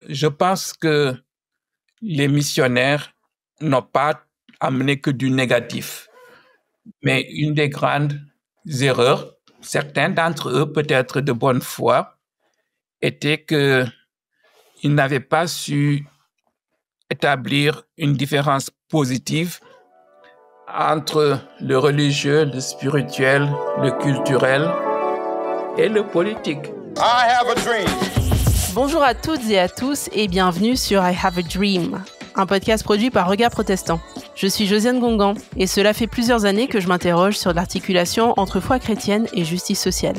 je pense que les missionnaires n'ont pas amené que du négatif. Mais une des grandes erreurs, certains d'entre eux, peut-être de bonne foi, était qu'ils n'avaient pas su établir une différence positive entre le religieux, le spirituel, le culturel et le politique. I have a dream. Bonjour à toutes et à tous et bienvenue sur I Have a Dream, un podcast produit par Regard Protestant. Je suis Josiane Gongan et cela fait plusieurs années que je m'interroge sur l'articulation entre foi chrétienne et justice sociale.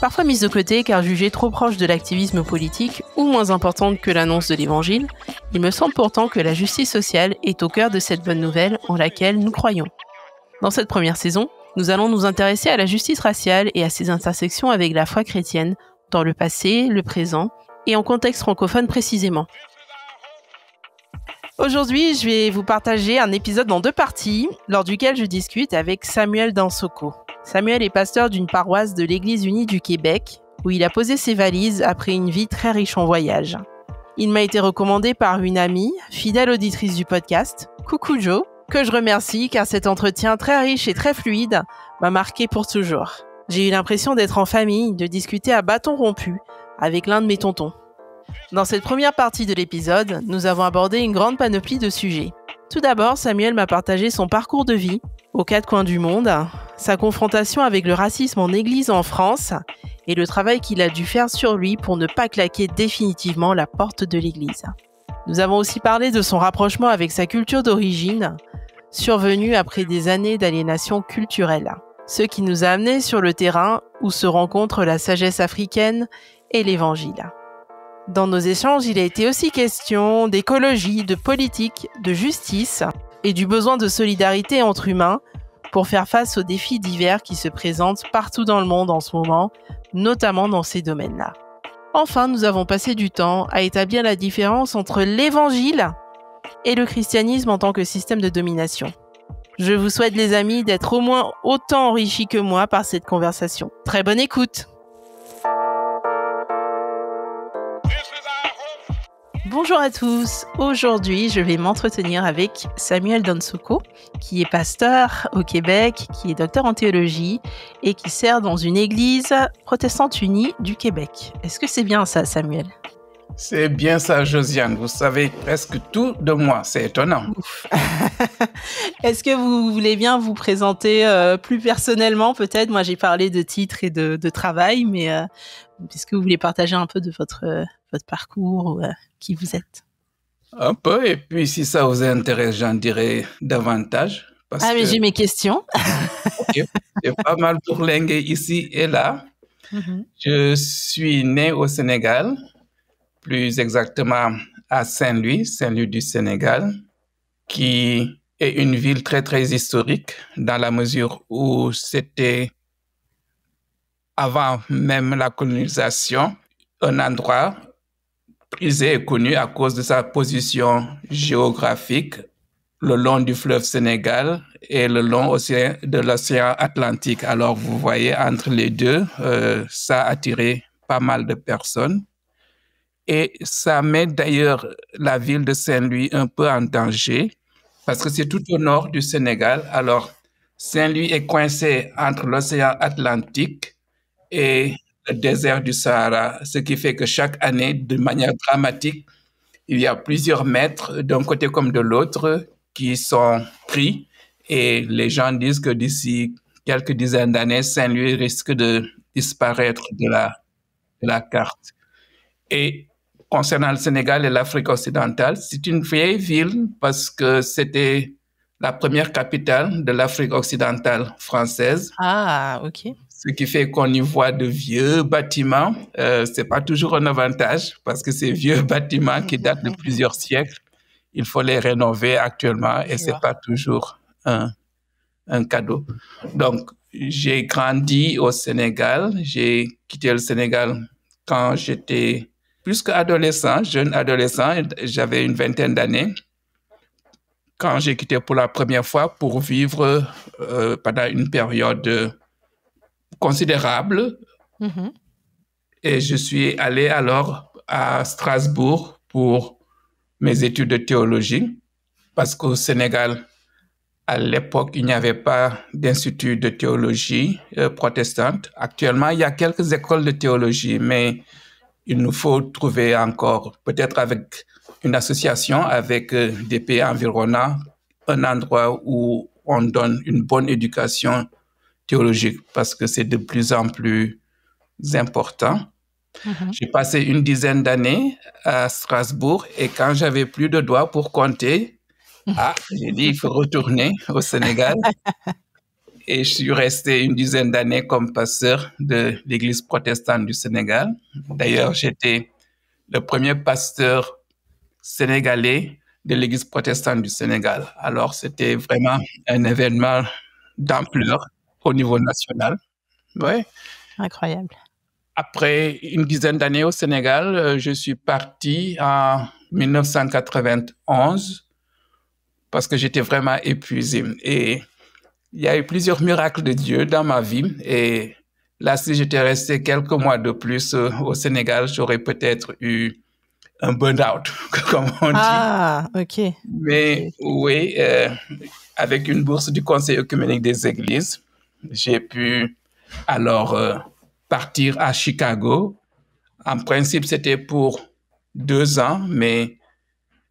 Parfois mise de côté car jugée trop proche de l'activisme politique ou moins importante que l'annonce de l'évangile, il me semble pourtant que la justice sociale est au cœur de cette bonne nouvelle en laquelle nous croyons. Dans cette première saison, nous allons nous intéresser à la justice raciale et à ses intersections avec la foi chrétienne dans le passé, le présent et en contexte francophone précisément. Aujourd'hui, je vais vous partager un épisode en 2 parties, lors duquel je discute avec Samuel Dansoko. Samuel est pasteur d'une paroisse de l'Église unie du Québec, où il a posé ses valises après une vie très riche en voyages. Il m'a été recommandé par une amie, fidèle auditrice du podcast, Coucou Jo, que je remercie car cet entretien très riche et très fluide m'a marqué pour toujours. J'ai eu l'impression d'être en famille, de discuter à bâton rompu avec l'un de mes tontons. Dans cette première partie de l'épisode, nous avons abordé une grande panoplie de sujets. Tout d'abord, Samuel m'a partagé son parcours de vie, aux 4 coins du monde, sa confrontation avec le racisme en église en France et le travail qu'il a dû faire sur lui pour ne pas claquer définitivement la porte de l'église. Nous avons aussi parlé de son rapprochement avec sa culture d'origine, survenue après des années d'aliénation culturelle. Ce qui nous a amenés sur le terrain où se rencontre la sagesse africaine et l'évangile. Dans nos échanges, il a été aussi question d'écologie, de politique, de justice et du besoin de solidarité entre humains pour faire face aux défis divers qui se présentent partout dans le monde en ce moment, notamment dans ces domaines-là. Enfin, nous avons passé du temps à établir la différence entre l'évangile et le christianisme en tant que système de domination. Je vous souhaite, les amis, d'être au moins autant enrichis que moi par cette conversation. Très bonne écoute! Bonjour à tous, aujourd'hui je vais m'entretenir avec Samuel Dansoko, qui est pasteur au Québec, qui est docteur en théologie et qui sert dans une église protestante unie du Québec. Est-ce que c'est bien ça, Samuel? C'est bien ça, Josiane. Vous savez presque tout de moi. C'est étonnant. Est-ce que vous voulez bien vous présenter plus personnellement, peut-être? Moi, j'ai parlé de titre et de travail, mais est-ce que vous voulez partager un peu de votre parcours, qui vous êtes? Un peu, et puis si ça vous intéresse, j'en dirai davantage. Mais j'ai mes questions. Okay. J'ai pas mal bourlingué ici et là. Je suis né au Sénégal, plus exactement à Saint-Louis du Sénégal, qui est une ville très, très historique dans la mesure où c'était, avant même la colonisation, un endroit prisé et connu à cause de sa position géographique le long du fleuve Sénégal et le long aussi de l'océan Atlantique. Alors, vous voyez, entre les deux, ça a attiré pas mal de personnes. Et ça met d'ailleurs la ville de Saint-Louis un peu en danger parce que c'est tout au nord du Sénégal. Alors, Saint-Louis est coincé entre l'océan Atlantique et le désert du Sahara, ce qui fait que chaque année, de manière dramatique, il y a plusieurs mètres d'un côté comme de l'autre qui sont pris et les gens disent que d'ici quelques dizaines d'années, Saint-Louis risque de disparaître de la carte. Et concernant le Sénégal et l'Afrique occidentale, c'est une vieille ville parce que c'était la première capitale de l'Afrique occidentale française. Ah, ok. Ce qui fait qu'on y voit de vieux bâtiments. C'est pas toujours un avantage parce que ces vieux bâtiments qui datent de plusieurs siècles, il faut les rénover actuellement et c'est pas toujours un cadeau. Donc, j'ai grandi au Sénégal. J'ai quitté le Sénégal quand j'étais plus qu'adolescent, jeune adolescent. J'avais une vingtaine d'années quand j'ai quitté pour la première fois pour vivre pendant une période considérable. Et je suis allé alors à Strasbourg pour mes études de théologie, parce qu'au Sénégal, à l'époque, il n'y avait pas d'institut de théologie protestante. Actuellement, il y a quelques écoles de théologie, mais il nous faut trouver encore, peut-être avec une association, avec des pays environnants, un endroit où on donne une bonne éducation théologique, parce que c'est de plus en plus important. J'ai passé une dizaine d'années à Strasbourg et quand j'avais plus de doigts pour compter, j'ai dit, il faut retourner au Sénégal. Et je suis resté une dizaine d'années comme pasteur de l'Église protestante du Sénégal. D'ailleurs, j'étais le premier pasteur sénégalais de l'Église protestante du Sénégal. Alors, c'était vraiment un événement d'ampleur au niveau national. Ouais. Incroyable. Après une dizaine d'années au Sénégal, je suis parti en 1991 parce que j'étais vraiment épuisé. Et il y a eu plusieurs miracles de Dieu dans ma vie. Et là, si j'étais resté quelques mois de plus au Sénégal, j'aurais peut-être eu un burn-out, comme on dit. Ah, ok. Mais oui, avec une bourse du Conseil œcuménique des Églises, j'ai pu alors partir à Chicago. En principe, c'était pour 2 ans, mais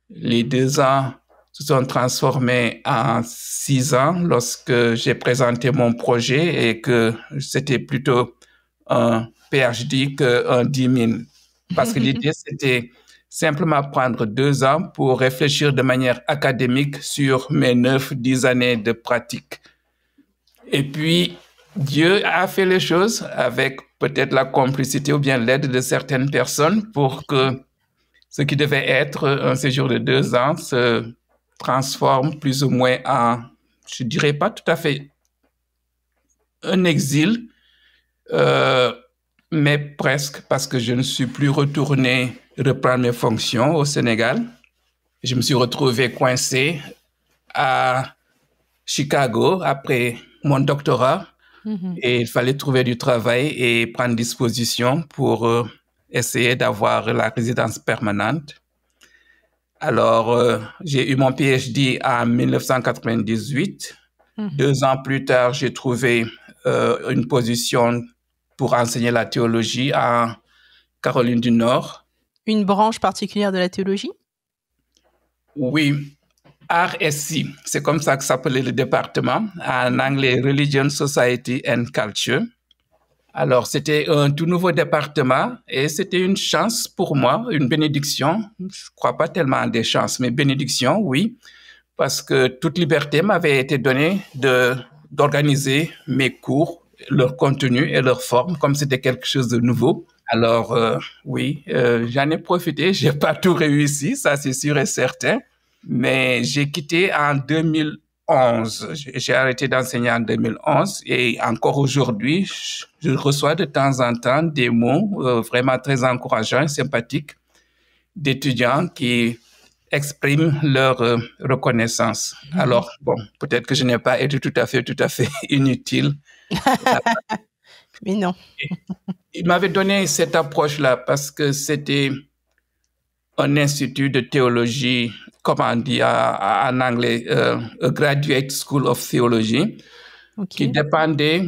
les 2 ans se sont transformés en 6 ans lorsque j'ai présenté mon projet et que c'était plutôt un PhD qu'un 10 000. Parce que l'idée, c'était simplement prendre 2 ans pour réfléchir de manière académique sur mes 9-10 années de pratique. Et puis, Dieu a fait les choses avec peut-être la complicité ou bien l'aide de certaines personnes pour que ce qui devait être un séjour de 2 ans se transforme plus ou moins en, je dirais pas tout à fait un exil, mais presque, parce que je ne suis plus retourné reprendre mes fonctions au Sénégal. Je me suis retrouvé coincé à Chicago après mon doctorat et il fallait trouver du travail et prendre disposition pour essayer d'avoir la résidence permanente. Alors, j'ai eu mon PhD en 1998. 2 ans plus tard, j'ai trouvé une position pour enseigner la théologie en Caroline du Nord. Une branche particulière de la théologie? Oui, RSC, c'est comme ça que s'appelait le département, en anglais Religion, Society and Culture. Alors, c'était un tout nouveau département et c'était une chance pour moi, une bénédiction. Je ne crois pas tellement à des chances, mais bénédiction, oui, parce que toute liberté m'avait été donnée d'organiser mes cours, leur contenu et leur forme, comme c'était quelque chose de nouveau. Alors, oui, j'en ai profité. Je n'ai pas tout réussi, ça c'est sûr et certain, mais j'ai quitté en 2011. J'ai arrêté d'enseigner en 2011 et encore aujourd'hui, je reçois de temps en temps des mots vraiment très encourageants et sympathiques d'étudiants qui expriment leur reconnaissance. Alors, bon, peut-être que je n'ai pas été tout à fait inutile. Mais non. Il m'avait donné cette approche-là parce que c'était un institut de théologie, comme on dit en anglais, a Graduate School of Theology, qui dépendait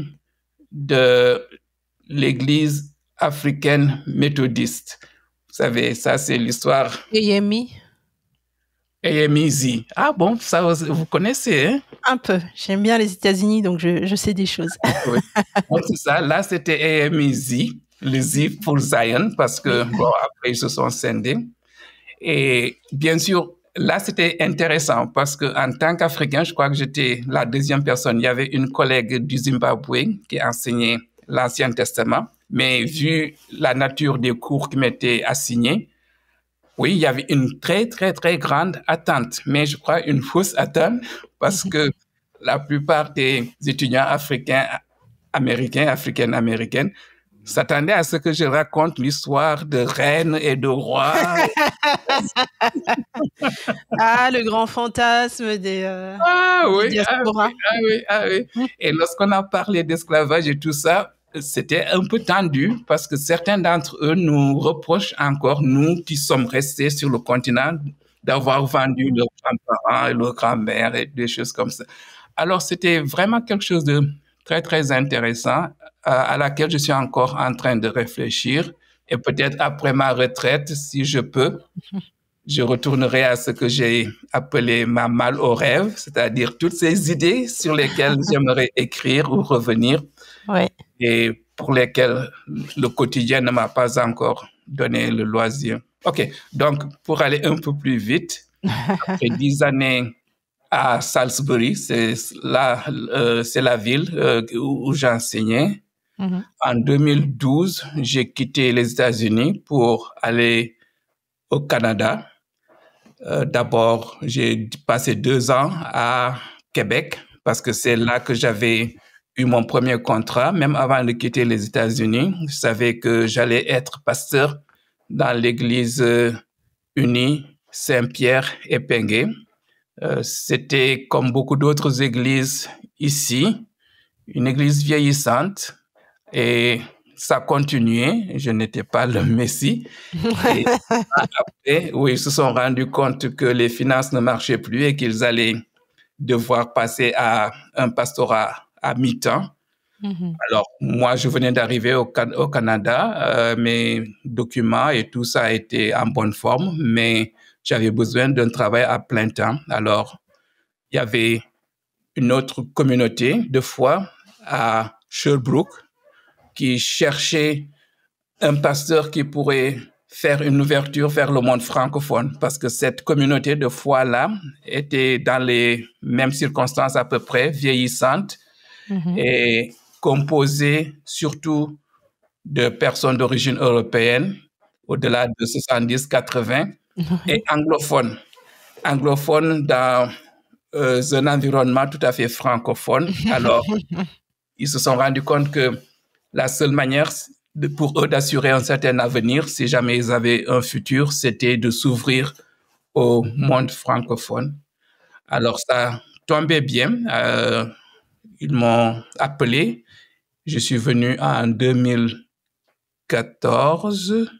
de l'Église africaine méthodiste. Vous savez, ça c'est l'histoire. AMI. AMEZ. Ah bon, ça vous connaissez, hein? Un peu. J'aime bien les États-Unis, donc je sais des choses. Oui. Donc, c'est ça. Là, c'était AMEZ, le Z pour Zion, parce que, bon, après, ils se sont scindés. Et bien sûr, là, c'était intéressant parce qu'en tant qu'Africain, je crois que j'étais la deuxième personne. Il y avait une collègue du Zimbabwe qui enseignait l'Ancien Testament, mais vu la nature des cours qui m'étaient assignés, oui, il y avait une très, très, très grande attente, mais je crois une fausse attente parce que la plupart des étudiants africaines, américaines, s'attendaient à ce que je raconte l'histoire de reines et de rois. Ah, le grand fantasme des Ah oui. diaspora. Et lorsqu'on a parlé d'esclavage et tout ça, c'était un peu tendu parce que certains d'entre eux nous reprochent encore, nous qui sommes restés sur le continent, d'avoir vendu leurs grands-parents et leurs grands-mères et des choses comme ça. Alors, c'était vraiment quelque chose de très, très intéressant à laquelle je suis encore en train de réfléchir. Et peut-être après ma retraite, si je peux, je retournerai à ce que j'ai appelé ma malle au rêve, c'est-à-dire toutes ces idées sur lesquelles j'aimerais écrire ou revenir et pour lesquelles le quotidien ne m'a pas encore donné le loisir. OK, donc pour aller un peu plus vite, après 10 années à Salisbury, c'est la ville où j'enseignais. En 2012, j'ai quitté les États-Unis pour aller au Canada. D'abord, j'ai passé 2 ans à Québec parce que c'est là que j'avais eu mon premier contrat. Même avant de quitter les États-Unis, je savais que j'allais être pasteur dans l'église unie Saint-Pierre et Pégué. C'était comme beaucoup d'autres églises ici, une église vieillissante et ça continuait. Je n'étais pas le Messie. Et après, ils se sont rendus compte que les finances ne marchaient plus et qu'ils allaient devoir passer à un pastorat à mi-temps. Alors, moi, je venais d'arriver au Canada. Mes documents et tout ça étaient en bonne forme, mais j'avais besoin d'un travail à plein temps. Alors, il y avait une autre communauté de foi à Sherbrooke qui cherchait un pasteur qui pourrait faire une ouverture vers le monde francophone parce que cette communauté de foi-là était dans les mêmes circonstances à peu près, vieillissante et composée surtout de personnes d'origine européenne, au-delà de 70-80, et anglophones. Anglophones dans un environnement tout à fait francophone. Alors, ils se sont rendus compte que la seule manière pour eux d'assurer un certain avenir, si jamais ils avaient un futur, c'était de s'ouvrir au monde francophone. Alors, ça tombait bien. Ils m'ont appelé. Je suis venu en 2014,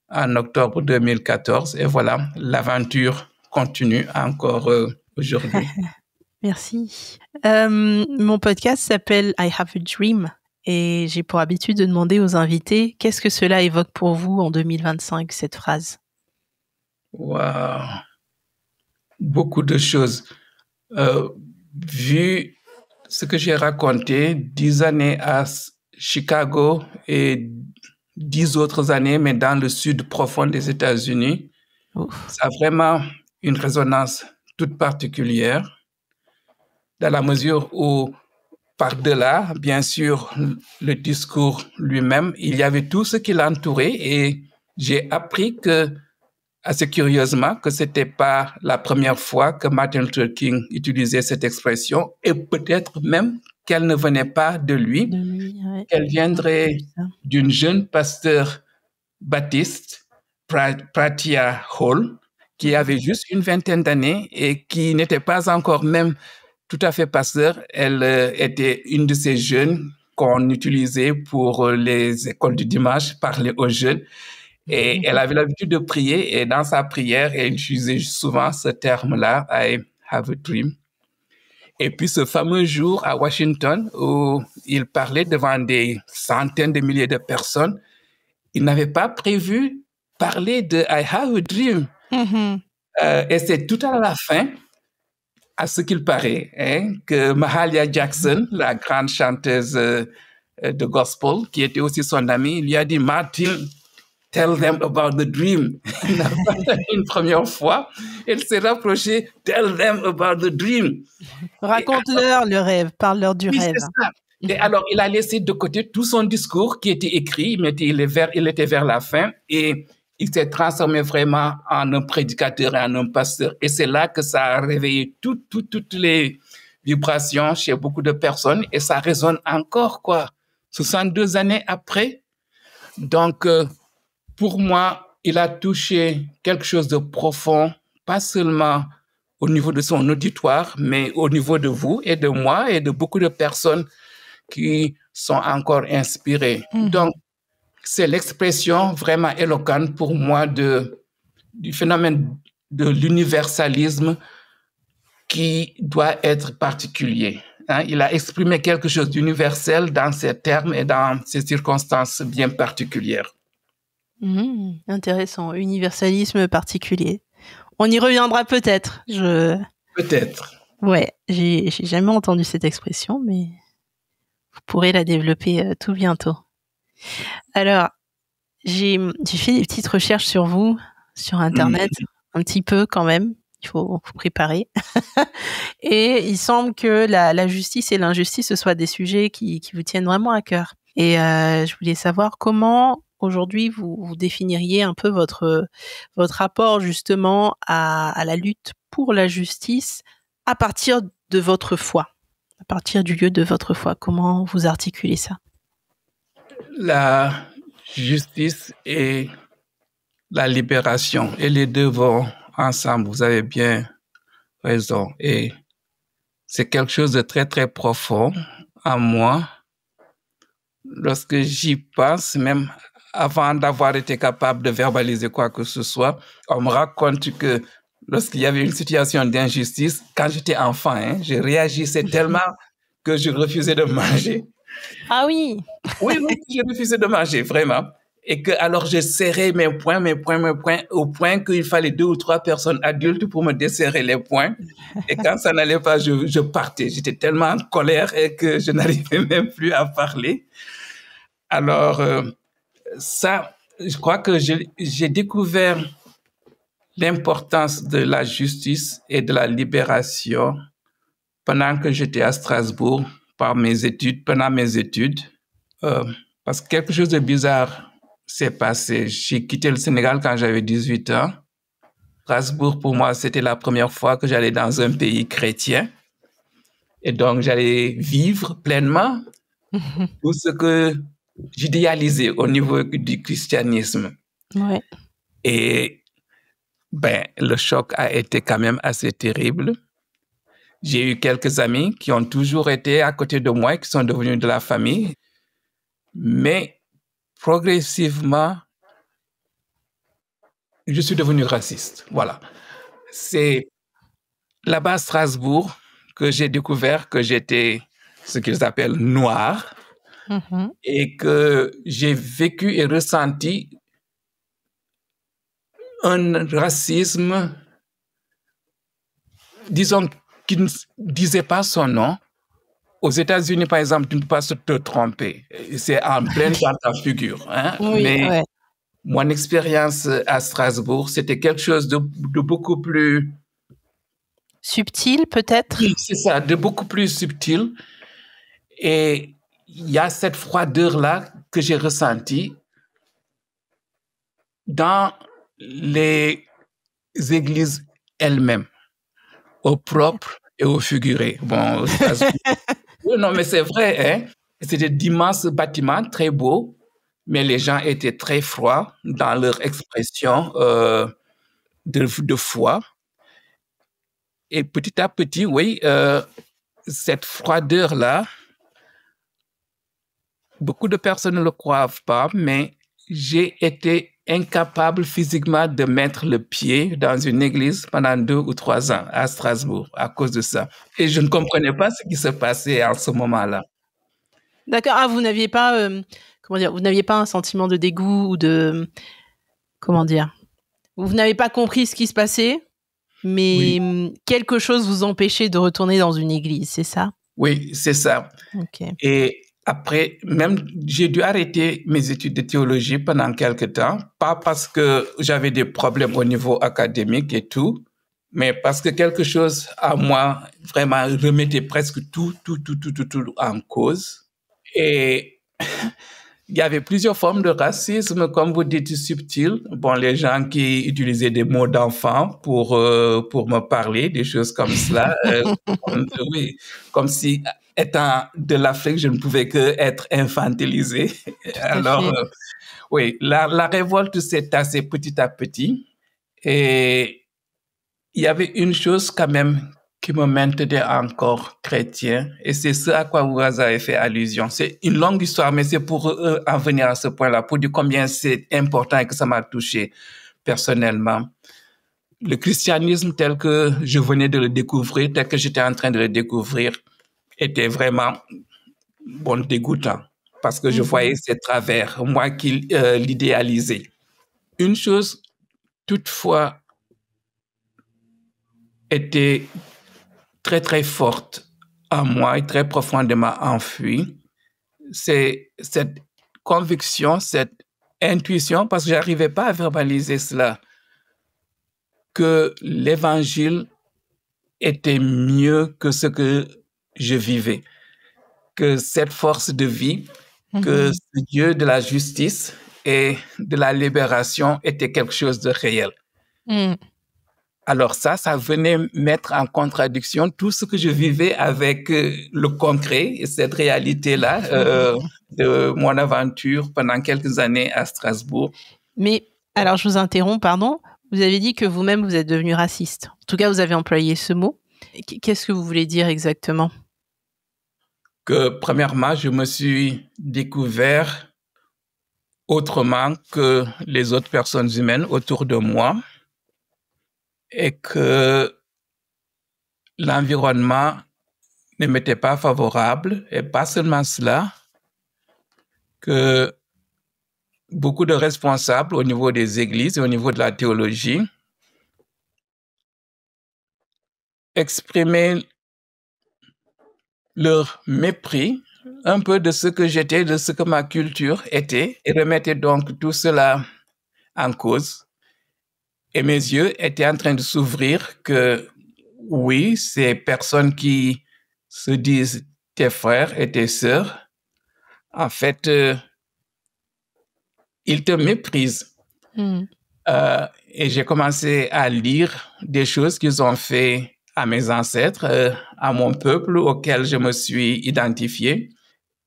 en octobre 2014. Et voilà, l'aventure continue encore aujourd'hui. Merci. Mon podcast s'appelle I Have a Dream et j'ai pour habitude de demander aux invités qu'est-ce que cela évoque pour vous en 2025, cette phrase. Wow. Beaucoup de choses. Vu ce que j'ai raconté, 10 années à Chicago et 10 autres années, mais dans le sud profond des États-Unis, ça a vraiment une résonance toute particulière, dans la mesure où, par-delà, bien sûr, le discours lui-même, il y avait tout ce qui l'entourait et j'ai appris que, assez curieusement, que c'était pas la première fois que Martin Luther King utilisait cette expression et peut-être même qu'elle ne venait pas de lui, qu'elle viendrait d'une jeune pasteur baptiste, Pratia Hall, qui avait juste une vingtaine d'années et qui n'était pas encore même tout à fait pasteur. Elle était une de ces jeunes qu'on utilisait pour les écoles du dimanche, parler aux jeunes. Et elle avait l'habitude de prier et dans sa prière, elle utilisait souvent ce terme-là, I have a dream. Et puis ce fameux jour à Washington où il parlait devant des centaines de milliers de personnes, il n'avait pas prévu parler de I have a dream. Et c'est tout à la fin, à ce qu'il paraît, que Mahalia Jackson, la grande chanteuse de gospel, qui était aussi son amie, lui a dit « Martin, tell them about the dream ». Il n'a pas dit une première fois. Elle s'est rapprochée « Tell them about the dream ». Raconte-leur le rêve, parle-leur du rêve. C'est ça. Et alors, il a laissé de côté tout son discours qui était écrit, mais il était vers la fin et il s'est transformé vraiment en un prédicateur et en un pasteur. Et c'est là que ça a réveillé toutes les vibrations chez beaucoup de personnes et ça résonne encore, 62 années après. Donc, pour moi, il a touché quelque chose de profond, pas seulement au niveau de son auditoire, mais au niveau de vous et de moi et de beaucoup de personnes qui sont encore inspirés. Donc, c'est l'expression vraiment éloquente pour moi du phénomène de l'universalisme qui doit être particulier. Hein? Il a exprimé quelque chose d'universel dans ses termes et dans ses circonstances bien particulières. Intéressant, universalisme particulier. On y reviendra peut-être. Peut-être. Ouais, j'ai jamais entendu cette expression, mais vous pourrez la développer tout bientôt. Alors, j'ai fait des petites recherches sur vous, sur Internet, un petit peu quand même. Il faut vous préparer. Et il semble que la justice et l'injustice, ce soient des sujets qui vous tiennent vraiment à cœur. Et je voulais savoir comment, aujourd'hui, vous définiriez un peu votre rapport justement à la lutte pour la justice à partir de votre foi, à partir du lieu de votre foi. Comment vous articulez ça? La justice et la libération, et les deux vont ensemble. Vous avez bien raison. Et c'est quelque chose de très, très profond en moi. Lorsque j'y pense, même avant d'avoir été capable de verbaliser quoi que ce soit, on me raconte que lorsqu'il y avait une situation d'injustice, quand j'étais enfant, je réagissais tellement que je refusais de manger. Ah oui. Oui, je refusais de manger, vraiment. Et que alors je serrais mes poings, au point qu'il fallait 2 ou 3 personnes adultes pour me desserrer les poings. Et quand ça n'allait pas, je partais. J'étais tellement en colère et que je n'arrivais même plus à parler. Alors, ça, je crois que j'ai découvert l'importance de la justice et de la libération pendant que j'étais à Strasbourg pendant mes études. Parce que quelque chose de bizarre s'est passé. J'ai quitté le Sénégal quand j'avais 18 ans. Strasbourg, pour moi, c'était la première fois que j'allais dans un pays chrétien. Et donc, j'allais vivre pleinement tout ce que j'idéalisais au niveau du christianisme. Ouais. Et le choc a été quand même assez terrible. J'ai eu quelques amis qui ont toujours été à côté de moi et qui sont devenus de la famille. Mais progressivement, je suis devenu raciste. Voilà. C'est là-bas à Strasbourg que j'ai découvert que j'étais ce qu'ils appellent noir et que j'ai vécu et ressenti un racisme, disons, qui ne disait pas son nom. Aux États-Unis, par exemple, tu ne peux pas te tromper. C'est en pleine dans ta figure. Hein? Oui, mais ouais. Mon expérience à Strasbourg, c'était quelque chose de beaucoup plus... Subtil, peut-être? Oui, c'est ça, de beaucoup plus subtil. Et il y a cette froideur-là que j'ai ressentie dans les églises elles-mêmes, au propre et au figuré. Bon, oui, non, mais c'est vrai, hein? C'était d'immenses bâtiments très beaux, mais les gens étaient très froids dans leur expression de foi. Et petit à petit, oui, cette froideur-là, beaucoup de personnes ne le croient pas, mais j'ai été incapable physiquement de mettre le pied dans une église pendant 2 ou 3 ans à Strasbourg à cause de ça. Et je ne comprenais pas ce qui se passait en ce moment-là. D'accord. Ah, vous n'aviez pas, vous n'aviez pas un sentiment de dégoût ou de, vous n'avez pas compris ce qui se passait, mais quelque chose vous empêchait de retourner dans une église, c'est ça? Oui, c'est ça. Okay. Et après, même, j'ai dû arrêter mes études de théologie pendant quelque temps, pas parce que j'avais des problèmes au niveau académique et tout, mais parce que quelque chose à moi vraiment remettait presque tout en cause. Et il y avait plusieurs formes de racisme, comme vous dites, subtil. Bon, les gens qui utilisaient des mots d'enfant pour me parler, des choses comme cela. Oui, comme si, étant de l'Afrique, je ne pouvais que être infantilisé. Alors, oui, la révolte s'est tassée petit à petit. Et il y avait une chose quand même qui me maintenait encore chrétien, et c'est ce à quoi vous avez fait allusion. C'est une longue histoire, mais c'est pour en venir à ce point-là, pour dire combien c'est important et que ça m'a touché personnellement. Le christianisme tel que je venais de le découvrir, tel que j'étais en train de le découvrir, était vraiment dégoûtant, parce que je voyais ses travers, moi qui l'idéalisais. Une chose, toutefois, était très, très forte en moi et très profondément enfouie. C'est cette conviction, cette intuition, parce que je n'arrivais pas à verbaliser cela, que l'évangile était mieux que ce que je vivais, que cette force de vie, que ce Dieu de la justice et de la libération était quelque chose de réel. Alors ça venait mettre en contradiction tout ce que je vivais avec le concret et cette réalité-là de mon aventure pendant quelques années à Strasbourg. Mais, alors je vous interromps, pardon, vous avez dit que vous-même vous êtes devenu raciste. En tout cas, vous avez employé ce mot. Qu'est-ce que vous voulez dire exactement? Que premièrement, je me suis découvert autrement que les autres personnes humaines autour de moi et que l'environnement ne m'était pas favorable, et pas seulement cela, que beaucoup de responsables au niveau des églises et au niveau de la théologie exprimaient leur mépris un peu de ce que j'étais, de ce que ma culture était, et remettaient donc tout cela en cause. Et mes yeux étaient en train de s'ouvrir que oui, ces personnes qui se disent tes frères et tes sœurs, en fait, ils te méprisent. Et j'ai commencé à lire des choses qu'ils ont fait à mes ancêtres, à mon peuple auquel je me suis identifié.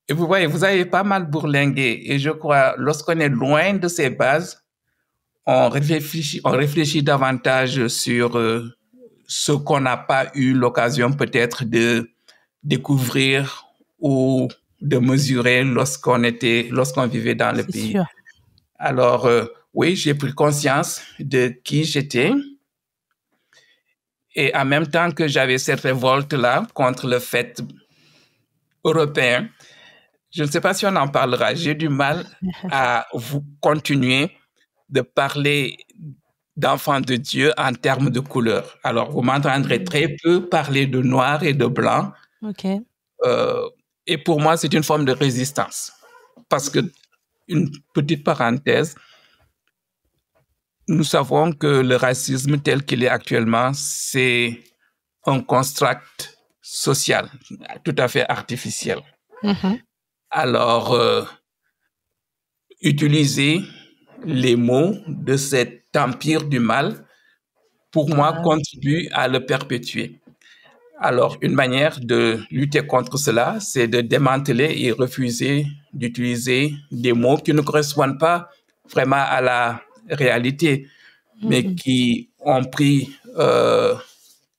Et vous voyez, vous avez pas mal bourlingué. Et je crois, lorsqu'on est loin de ces bases, on réfléchit davantage sur ce qu'on n'a pas eu l'occasion peut-être de découvrir ou de mesurer lorsqu'on vivait dans le pays. Sûr. Alors, oui, j'ai pris conscience de qui j'étais. Et en même temps que j'avais cette révolte-là contre le fait européen, je ne sais pas si on en parlera, j'ai du mal à vous continuer de parler d'enfants de Dieu en termes de couleur. Alors, vous m'entendrez très peu parler de noir et de blanc. Et pour moi, c'est une forme de résistance. Parce que, une petite parenthèse, nous savons que le racisme tel qu'il est actuellement, c'est un construct social tout à fait artificiel. Alors, utiliser les mots de cet empire du mal, pour moi, contribue à le perpétuer. Alors, une manière de lutter contre cela, c'est de démanteler et refuser d'utiliser des mots qui ne correspondent pas vraiment à la réalité, mais qui ont pris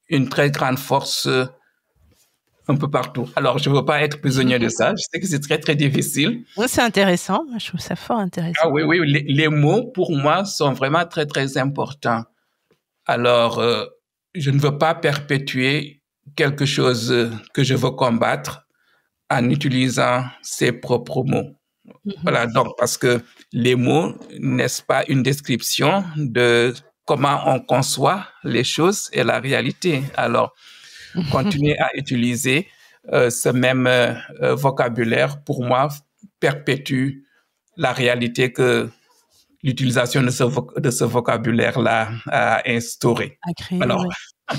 une très grande force un peu partout. Alors, je ne veux pas être prisonnier de ça. Je sais que c'est très, très difficile. Oui, c'est intéressant. Je trouve ça fort intéressant. Ah oui, les mots, pour moi, sont vraiment très, très importants. Alors, je ne veux pas perpétuer quelque chose que je veux combattre en utilisant ses propres mots. Voilà, donc, parce que les mots, n'est-ce pas une description de comment on conçoit les choses et la réalité. Alors, continuer à utiliser ce même vocabulaire, pour moi, perpétue la réalité que l'utilisation de ce vocabulaire-là a instauré. À créer, alors, ouais.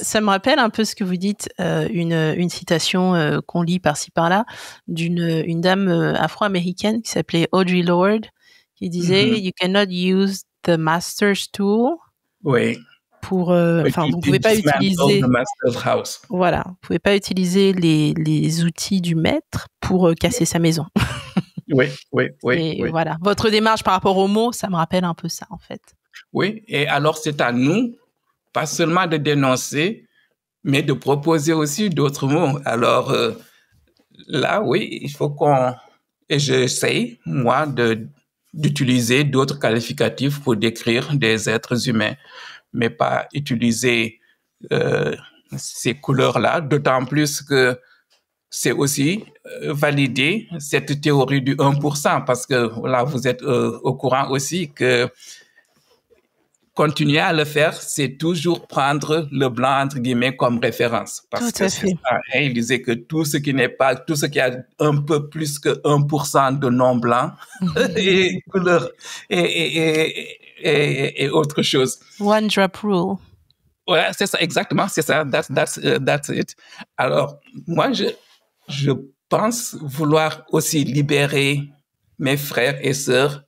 Ça me rappelle un peu ce que vous dites, une citation qu'on lit par-ci par-là d'une dame afro-américaine qui s'appelait Audre Lorde, qui disait You cannot use the master's tool. Oui. Pour, vous pouvez pas utiliser. Voilà, vous pouvez pas utiliser les outils du maître pour casser sa maison. Oui. Voilà, votre démarche par rapport aux mots, ça me rappelle un peu ça, en fait. Oui, et alors c'est à nous, pas seulement de dénoncer, mais de proposer aussi d'autres mots. Alors là, oui, il faut et j'essaie, moi, d'utiliser d'autres qualificatifs pour décrire des êtres humains, mais pas utiliser ces couleurs-là, d'autant plus que c'est aussi valider cette théorie du 1%, parce que là, vous êtes au courant aussi que continuer à le faire, c'est toujours prendre le blanc, entre guillemets, comme référence. Parce Tout à que fait. c'est ça, hein, il disait que tout ce qui a un peu plus que 1% de non-blanc et couleur et autre chose. One drop rule. Ouais, c'est ça, exactement, c'est ça, that's it. Alors, moi, je pense vouloir aussi libérer mes frères et sœurs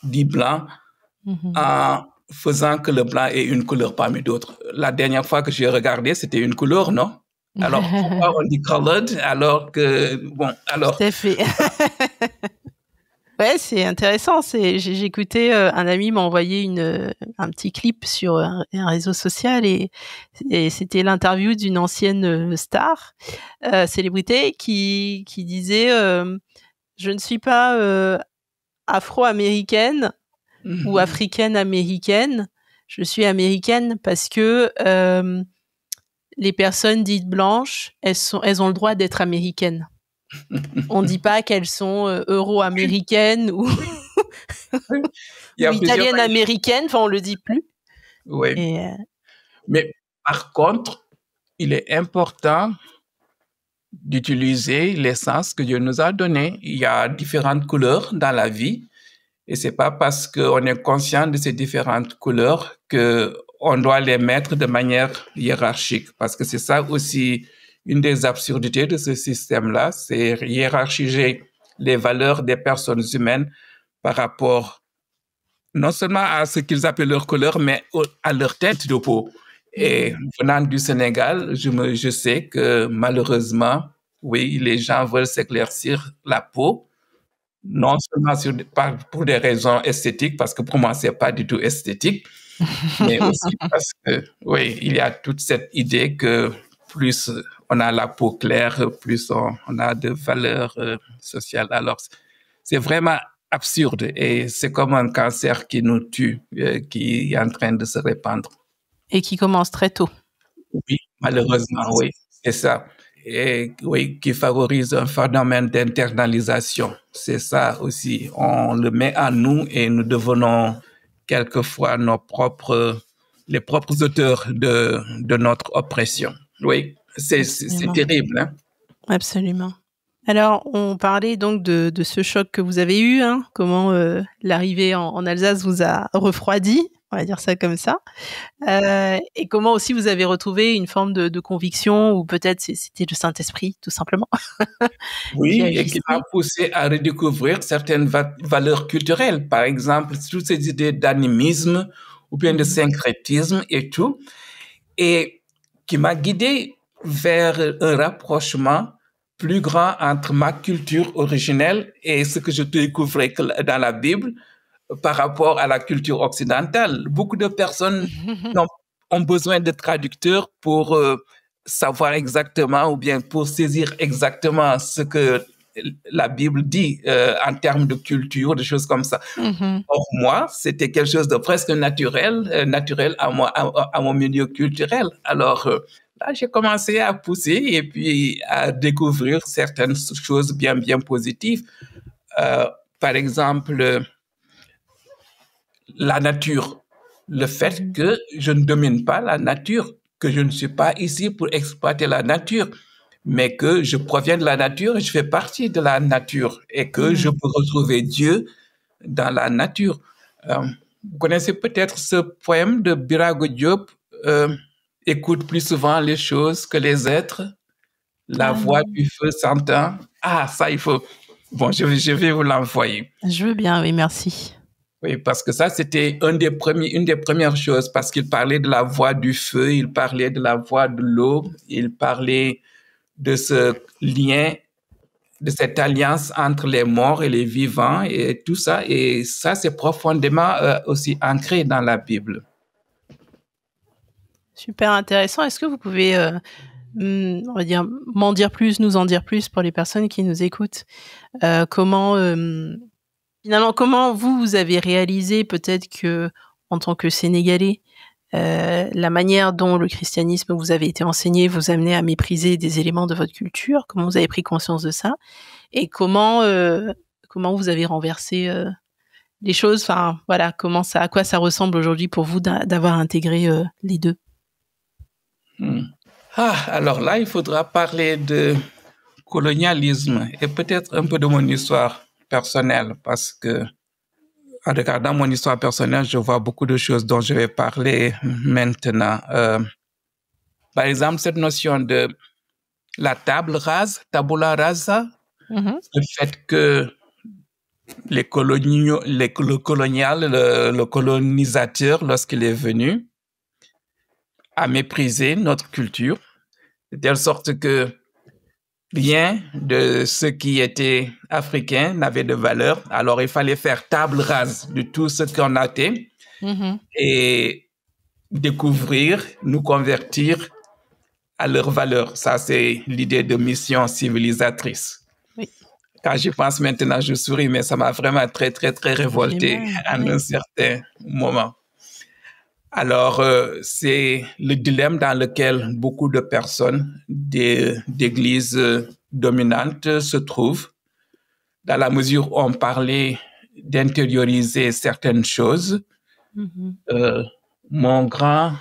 du blanc en faisant que le blanc ait une couleur parmi d'autres. La dernière fois que j'ai regardé, c'était une couleur, non? Alors, pourquoi on dit colored alors que, bon, alors... Tout à fait. Ouais, c'est intéressant. J'ai écouté, un ami m'a envoyé un petit clip sur un réseau social et c'était l'interview d'une ancienne star, célébrité qui disait je ne suis pas afro-américaine ou africaine-américaine, je suis américaine parce que les personnes dites blanches, elles ont le droit d'être américaines. On dit pas qu'elles sont euro-américaines ou italiennes-américaines, enfin on le dit plus. Oui. Mais par contre, il est important d'utiliser l'essence que Dieu nous a donnée. Il y a différentes couleurs dans la vie et c'est pas parce qu'on est conscient de ces différentes couleurs que on doit les mettre de manière hiérarchique, parce que c'est ça aussi une des absurdités de ce système-là, c'est hiérarchiser les valeurs des personnes humaines par rapport non seulement à ce qu'ils appellent leur couleur, mais à leur tête de peau. Et venant du Sénégal, je sais que malheureusement, oui, les gens veulent s'éclaircir la peau, non seulement pour des raisons esthétiques, parce que pour moi, c'est pas du tout esthétique, mais aussi parce que, oui, il y a toute cette idée que plus on a la peau claire, plus on a de valeurs sociales. Alors, c'est vraiment absurde et c'est comme un cancer qui nous tue, qui est en train de se répandre. Et qui commence très tôt. Oui, malheureusement, oui, c'est ça. Et oui, qui favorise un phénomène d'internalisation. C'est ça aussi. On le met à nous et nous devenons quelquefois les propres auteurs de notre oppression. Oui, c'est terrible. Hein? Absolument. Alors, on parlait donc de ce choc que vous avez eu, hein, comment l'arrivée en Alsace vous a refroidi, on va dire ça comme ça, et comment aussi vous avez retrouvé une forme de conviction, ou peut-être c'était le Saint-Esprit, tout simplement. Oui, et qui m'a poussé à redécouvrir certaines valeurs culturelles, par exemple, toutes ces idées d'animisme ou bien de syncrétisme et tout, et qui m'a guidé vers un rapprochement plus grand entre ma culture originelle et ce que je découvrais dans la Bible par rapport à la culture occidentale. Beaucoup de personnes ont besoin de traducteurs pour savoir exactement ou bien pour saisir exactement ce que la Bible dit en termes de culture, des choses comme ça. Or, moi, c'était quelque chose de presque naturel à mon milieu culturel. Alors, là, j'ai commencé à pousser et puis à découvrir certaines choses bien, bien positives. Par exemple, la nature. Le fait que je ne domine pas la nature, que je ne suis pas ici pour exploiter la nature, mais que je proviens de la nature et je fais partie de la nature et que je peux retrouver Dieu dans la nature. Vous connaissez peut-être ce poème de Birago Diop, écoute plus souvent les choses que les êtres, la voix du feu s'entend. Ah, ça, il faut... Bon, je vais vous l'envoyer. Je veux bien, oui, merci. Oui, parce que ça, c'était une des premières choses, parce qu'il parlait de la voix du feu, il parlait de la voix de l'eau, il parlait de ce lien, de cette alliance entre les morts et les vivants et tout ça. Et ça, c'est profondément aussi ancré dans la Bible. Super intéressant. Est-ce que vous pouvez, on va dire, nous en dire plus pour les personnes qui nous écoutent? Comment, finalement, comment vous avez réalisé peut-être que, en tant que Sénégalais, la manière dont le christianisme vous avait été enseigné vous amenait à mépriser des éléments de votre culture? Comment vous avez pris conscience de ça? Et comment vous avez renversé les choses? Enfin, voilà, à quoi ça ressemble aujourd'hui pour vous d'avoir intégré les deux? Alors là, il faudra parler de colonialisme et peut-être un peu de mon histoire personnelle parce que en regardant mon histoire personnelle, je vois beaucoup de choses dont je vais parler maintenant. Par exemple, cette notion de la table rase, tabula rasa, le fait que le colonisateur, lorsqu'il est venu, a méprisé notre culture, de telle sorte que rien de ce qui était africain n'avait de valeur. Alors, il fallait faire table rase de tout ce qu'on a été et découvrir, nous convertir à leur valeur. Ça, c'est l'idée de mission civilisatrice. Oui. Quand j'y pense maintenant, je souris, mais ça m'a vraiment très, très, très révolté à un certain moment. Alors, c'est le dilemme dans lequel beaucoup de personnes d'églises dominantes se trouvent, dans la mesure où on parlait d'intérioriser certaines choses. Mon grand-père,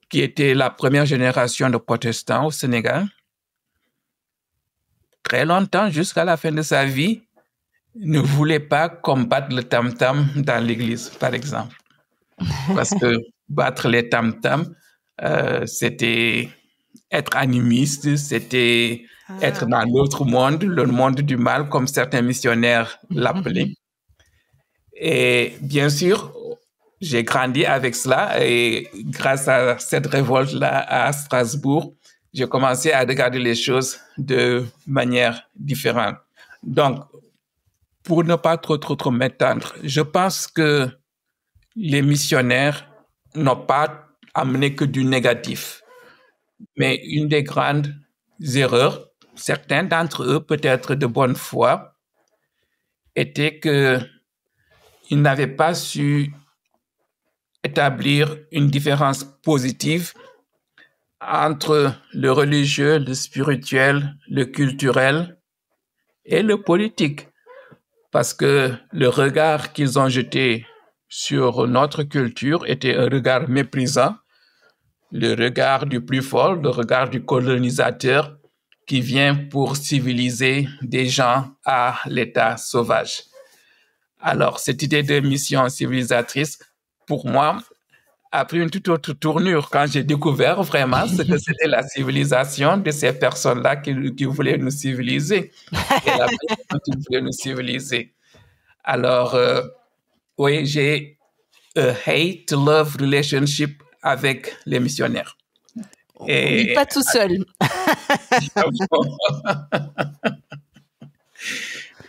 qui était la première génération de protestants au Sénégal, très longtemps, jusqu'à la fin de sa vie, ne voulait pas combattre le tam-tam dans l'église, par exemple. Parce que battre les tam-tams, c'était être animiste, c'était être dans l'autre monde, le monde du mal, comme certains missionnaires l'appelaient. Et bien sûr, j'ai grandi avec cela et grâce à cette révolte-là à Strasbourg, j'ai commencé à regarder les choses de manière différente. Donc, pour ne pas trop m'étendre, je pense que les missionnaires n'ont pas amené que du négatif. Mais une des grandes erreurs, certains d'entre eux, peut-être de bonne foi, était qu'ils n'avaient pas su établir une différence positive entre le religieux, le spirituel, le culturel et le politique. Parce que le regard qu'ils ont jeté sur notre culture était un regard méprisant, le regard du plus fort, le regard du colonisateur qui vient pour civiliser des gens à l'état sauvage. Alors, cette idée de mission civilisatrice, pour moi, a pris une toute autre tournure quand j'ai découvert vraiment ce que c'était la civilisation de ces personnes-là qui voulaient nous civiliser. Et la personne qui voulait nous civiliser. Alors, oui, j'ai un hate-to-love relationship avec les missionnaires. Et... On n'est pas tout seul.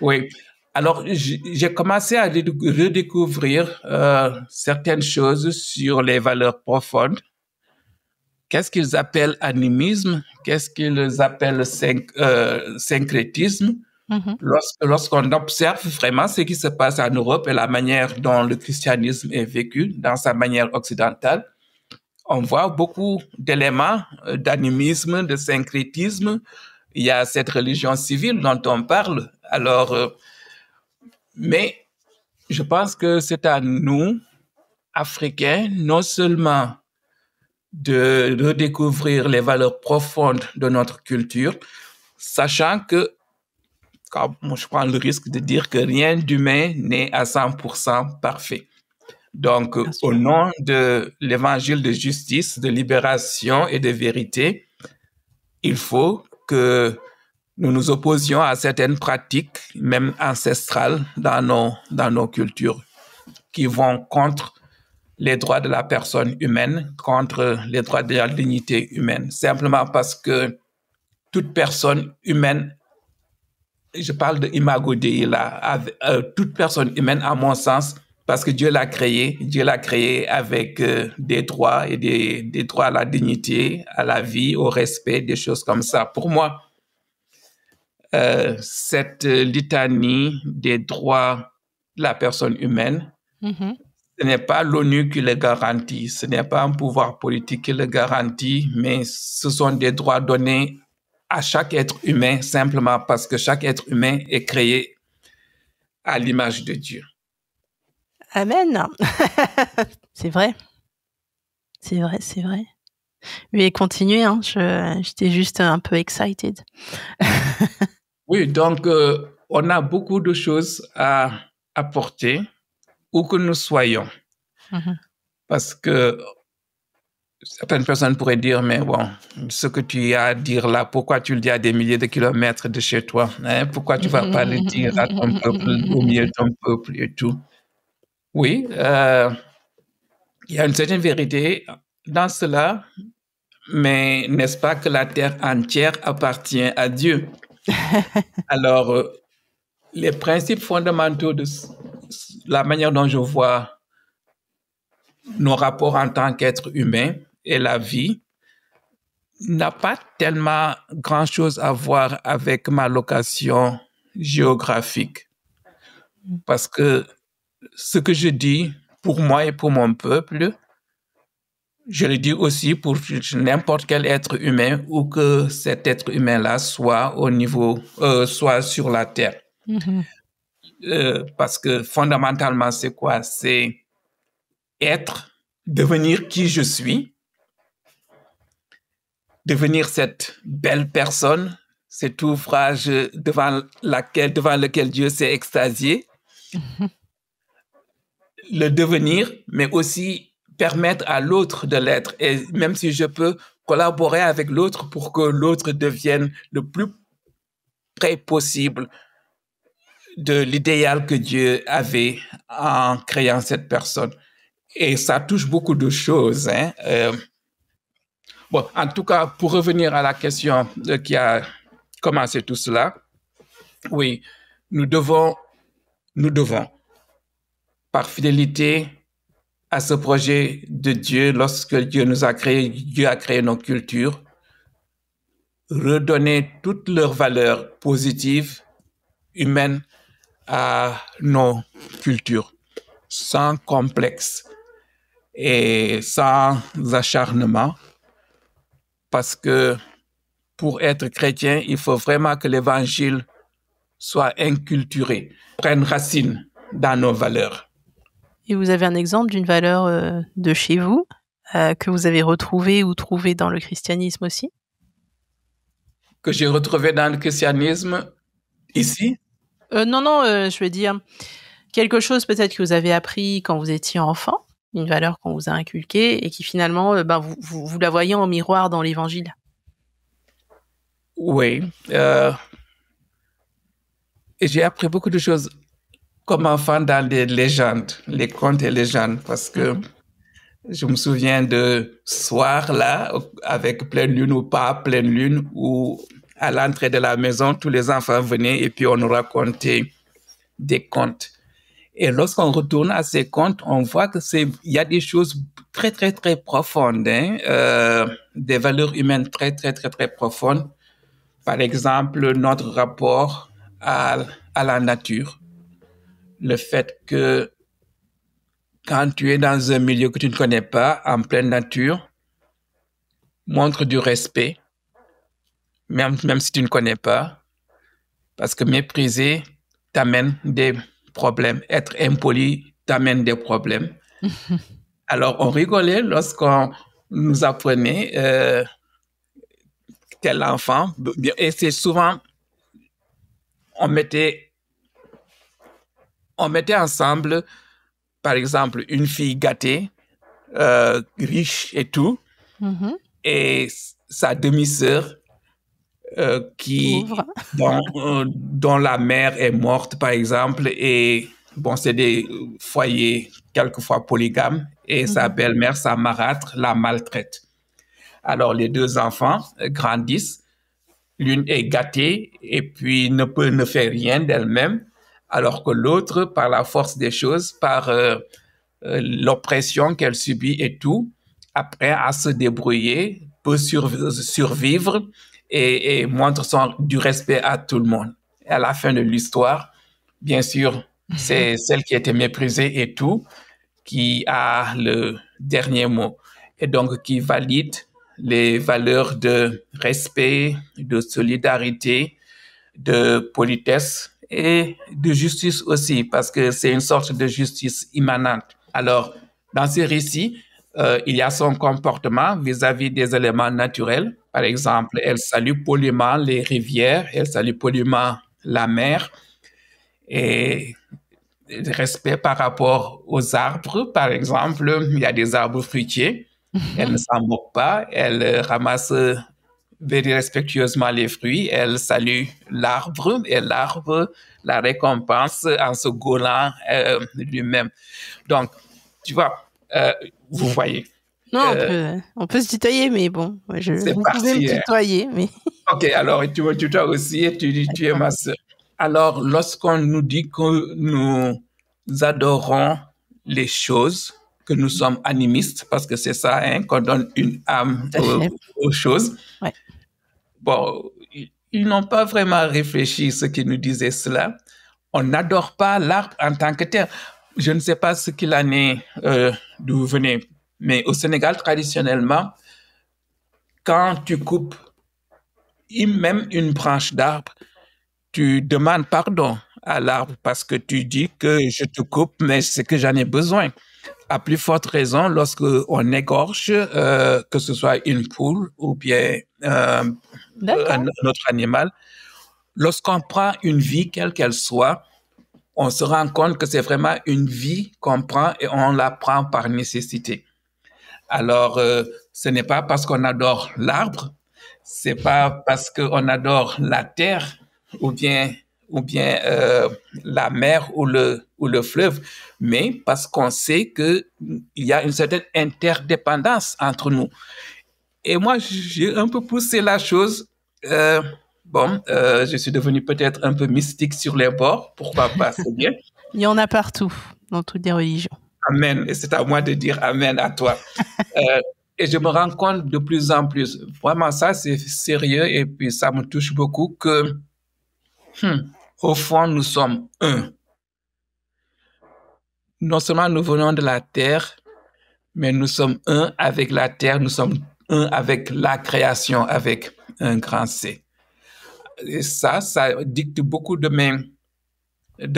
Oui. Alors, j'ai commencé à redécouvrir certaines choses sur les valeurs profondes. Qu'est-ce qu'ils appellent animisme? Qu'est-ce qu'ils appellent syncrétisme? Lorsqu'on observe vraiment ce qui se passe en Europe et la manière dont le christianisme est vécu dans sa manière occidentale, on voit beaucoup d'éléments d'animisme, de syncrétisme. Il y a cette religion civile dont on parle. Alors, mais je pense que c'est à nous, Africains, non seulement de redécouvrir les valeurs profondes de notre culture, sachant que, moi je prends le risque de dire que rien d'humain n'est à 100% parfait. Donc, au nom de l'évangile de justice, de libération et de vérité, il faut que nous nous opposions à certaines pratiques, même ancestrales, dans nos cultures, qui vont contre les droits de la personne humaine, contre les droits de la dignité humaine. Simplement parce que toute personne humaine, je parle de imago Dei là, toute personne humaine, à mon sens, parce que Dieu l'a créé avec des droits et des droits à la dignité, à la vie, au respect, des choses comme ça. Pour moi, cette litanie des droits de la personne humaine, ce n'est pas l'ONU qui le garantit, ce n'est pas un pouvoir politique qui le garantit, mais ce sont des droits donnés à chaque être humain simplement parce que chaque être humain est créé à l'image de Dieu. Amen. C'est vrai. C'est vrai, c'est vrai. Mais continuez, hein, j'étais juste un peu excited. Oui, donc on a beaucoup de choses à apporter où que nous soyons. Parce que certaines personnes pourraient dire, mais bon, ce que tu as à dire là, pourquoi tu le dis à des milliers de kilomètres de chez toi? Hein? Pourquoi tu ne vas pas le dire à ton peuple, au milieu de ton peuple et tout? Oui, il y a une certaine vérité dans cela, mais n'est-ce pas que la terre entière appartient à Dieu? Alors, les principes fondamentaux de la manière dont je vois nos rapports en tant qu'être humain et la vie n'a pas tellement grand-chose à voir avec ma location géographique. Parce que ce que je dis pour moi et pour mon peuple, je le dis aussi pour n'importe quel être humain ou que cet être humain-là soit soit sur la terre. Parce que fondamentalement, c'est quoi? C'est devenir qui je suis, devenir cette belle personne, cet ouvrage devant lequel Dieu s'est extasié, le devenir, mais aussi permettre à l'autre de l'être. Et même si je peux collaborer avec l'autre pour que l'autre devienne le plus près possible de l'idéal que Dieu avait en créant cette personne. Et ça touche beaucoup de choses. Hein. Bon, en tout cas, pour revenir à la question qui a commencé tout cela, oui, nous devons, par fidélité à ce projet de Dieu, lorsque Dieu nous a créé, Dieu a créé nos cultures, redonner toutes leurs valeurs positives, humaines à nos cultures, sans complexe et sans acharnement, parce que pour être chrétien, il faut vraiment que l'évangile soit inculturé, prenne racine dans nos valeurs. Et vous avez un exemple d'une valeur de chez vous que vous avez retrouvée ou trouvée dans le christianisme aussi? Que j'ai retrouvée dans le christianisme ici? Non, je veux dire quelque chose peut-être que vous avez appris quand vous étiez enfant, une valeur qu'on vous a inculquée et qui finalement, vous la voyez en miroir dans l'évangile. Oui. Et j'ai appris beaucoup de choses comme enfant dans les légendes, les contes et légendes, parce que je me souviens de soirs là, avec pleine lune ou pas pleine lune, où à l'entrée de la maison, tous les enfants venaient et puis on nous racontait des contes. Et lorsqu'on retourne à ces contes, on voit que il y a des choses très, très, très profondes, hein, des valeurs humaines très, très, très, très profondes. Par exemple, notre rapport à la nature. Le fait que quand tu es dans un milieu que tu ne connais pas, en pleine nature, montre du respect, même si tu ne connais pas, parce que mépriser t'amène des problèmes. Être impoli t'amène des problèmes. Alors, on rigolait lorsqu'on nous apprenait tel enfant, et c'est souvent, on mettait ensemble, par exemple, une fille gâtée, riche et tout, et sa demi-sœur dont la mère est morte, par exemple, et bon, c'est des foyers quelquefois polygames, et sa belle-mère, sa marâtre, la maltraite. Alors, les deux enfants grandissent, l'une est gâtée et puis ne fait rien d'elle-même. alors que l'autre, par la force des choses, par l'oppression qu'elle subit et tout, apprend à se débrouiller, peut survivre et montre du respect à tout le monde. Et à la fin de l'histoire, bien sûr, c'est celle qui a été méprisée et tout, qui a le dernier mot et donc qui valide les valeurs de respect, de solidarité, de politesse et de justice aussi, parce que c'est une sorte de justice immanente. Alors, dans ces récits, il y a son comportement vis-à-vis des éléments naturels. Par exemple, elle salue poliment les rivières, elle salue poliment la mer et respect par rapport aux arbres. Par exemple, il y a des arbres fruitiers. Elle ne s'en moque pas. Elle ramasse very respectueusement les fruits. Elle salue l'arbre et l'arbre la récompense en se gaulant lui-même. Donc, tu vois, vous voyez. Non, on peut se tutoyer, mais bon, vous pouvez me tutoyer. Mais... Ok, alors tu me tutoies aussi et tu es ma sœur. Alors, lorsqu'on nous dit que nous adorons les choses, que nous sommes animistes, parce que c'est ça, hein, qu'on donne une âme aux choses. Ouais. Bon, ils n'ont pas vraiment réfléchi ce qui nous disaient cela. On n'adore pas l'arbre en tant que tel. Je ne sais pas ce qu'il en est, d'où vous venez, mais au Sénégal, traditionnellement, quand tu coupes même une branche d'arbre, tu demandes pardon à l'arbre parce que tu dis que je te coupe, mais c'est que j'en ai besoin. À plus forte raison, lorsque on égorge, que ce soit une poule ou bien un autre animal, lorsqu'on prend une vie, quelle qu'elle soit, on se rend compte que c'est vraiment une vie qu'on prend et on la prend par nécessité. Alors, ce n'est pas parce qu'on adore l'arbre, c'est pas parce qu'on adore la terre ou bien la mer ou le fleuve, mais parce qu'on sait qu'il y a une certaine interdépendance entre nous. Et moi, j'ai un peu poussé la chose. Je suis devenu peut-être un peu mystique sur les bords. Pourquoi pas, c'est bien. Il y en a partout, dans toutes les religions. Amen. Et c'est à moi de dire amen à toi. Et je me rends compte de plus en plus, vraiment ça c'est sérieux et puis ça me touche beaucoup que, au fond, nous sommes un. Non seulement nous venons de la terre, mais nous sommes un avec la terre, nous sommes un avec la création, avec un grand C. Et ça dicte beaucoup de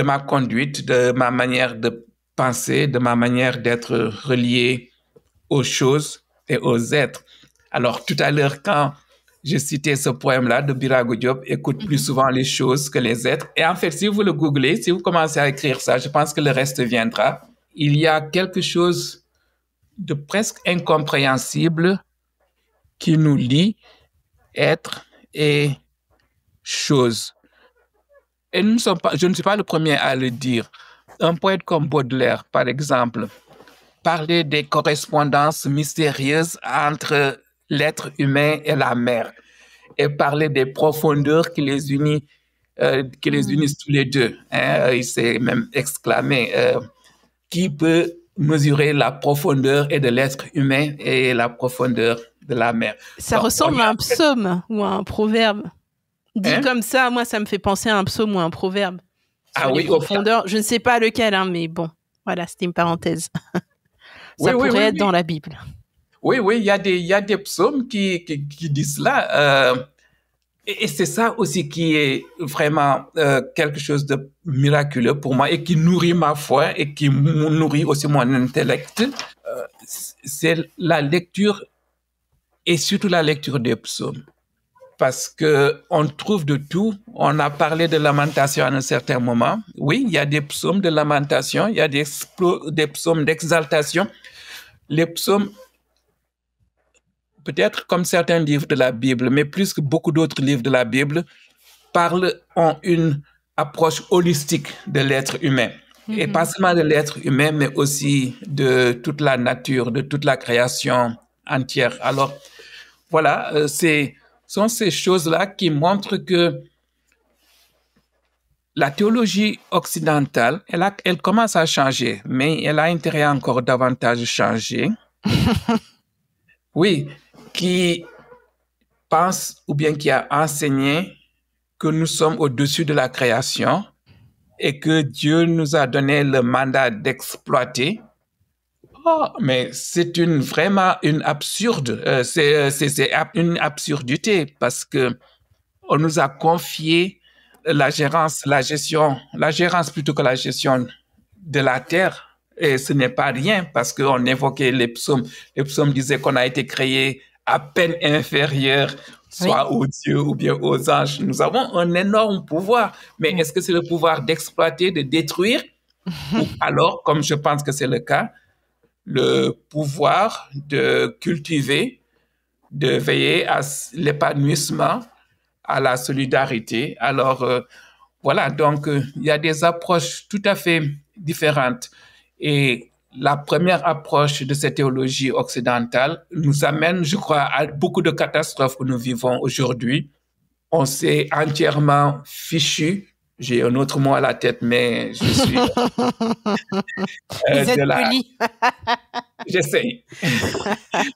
ma conduite, de ma manière de penser, de ma manière d'être relié aux choses et aux êtres. Alors, tout à l'heure, quand je citais ce poème-là de Birago Diop, écoute plus souvent les choses que les êtres. Et en fait, si vous le googlez, si vous commencez à écrire ça, je pense que le reste viendra. Il y a quelque chose de presque incompréhensible qui nous lie être et chose. Et je ne suis pas le premier à le dire. Un poète comme Baudelaire, par exemple, parlait des correspondances mystérieuses entre l'être humain et la mer et parlait des profondeurs qui les unissent tous les deux. Il s'est même exclamé qui peut mesurer la profondeur de l'être humain et la profondeur de la mer. Ça ressemble à un psaume ou à un proverbe. Dit comme ça, moi, ça me fait penser à un psaume ou à un proverbe. Sur les profondeurs. Je ne sais pas lequel, mais bon, voilà, c'était une parenthèse. Ça pourrait être dans la Bible. Oui, il y a des psaumes qui disent cela. Et c'est ça aussi qui est vraiment quelque chose de miraculeux pour moi et qui nourrit ma foi et qui nourrit aussi mon intellect. C'est la lecture et surtout la lecture des psaumes. Parce qu'on trouve de tout. On a parlé de lamentation à un certain moment. Oui, il y a des psaumes de lamentation, il y a des psaumes d'exaltation. Les psaumes, peut-être comme certains livres de la Bible, mais plus que beaucoup d'autres livres de la Bible, ont une approche holistique de l'être humain. Et pas seulement de l'être humain, mais aussi de toute la nature, de toute la création entière. Alors, voilà, sont ces choses-là qui montrent que la théologie occidentale, elle commence à changer, mais elle a intérêt à encore davantage changer. Oui, qui pense ou bien qui a enseigné que nous sommes au-dessus de la création et que Dieu nous a donné le mandat d'exploiter. Oh, mais c'est vraiment une absurde, c'est une absurdité parce que on nous a confié la gérance plutôt que la gestion de la terre. Et ce n'est pas rien parce qu'on évoquait les psaumes. Les psaumes disaient qu'on a été créé à peine inférieur, soit aux dieux ou bien aux anges. Nous avons un énorme pouvoir. Mais est-ce que c'est le pouvoir d'exploiter, de détruire? Ou alors, comme je pense que c'est le cas, le pouvoir de cultiver, de veiller à l'épanouissement, à la solidarité. Alors, voilà, donc il y a des approches tout à fait différentes. Et la première approche de cette théologie occidentale nous amène, je crois, à beaucoup de catastrophes que nous vivons aujourd'hui. On s'est entièrement fichu. J'ai un autre mot à la tête, mais je suis... Vous êtes poli. J'essaye.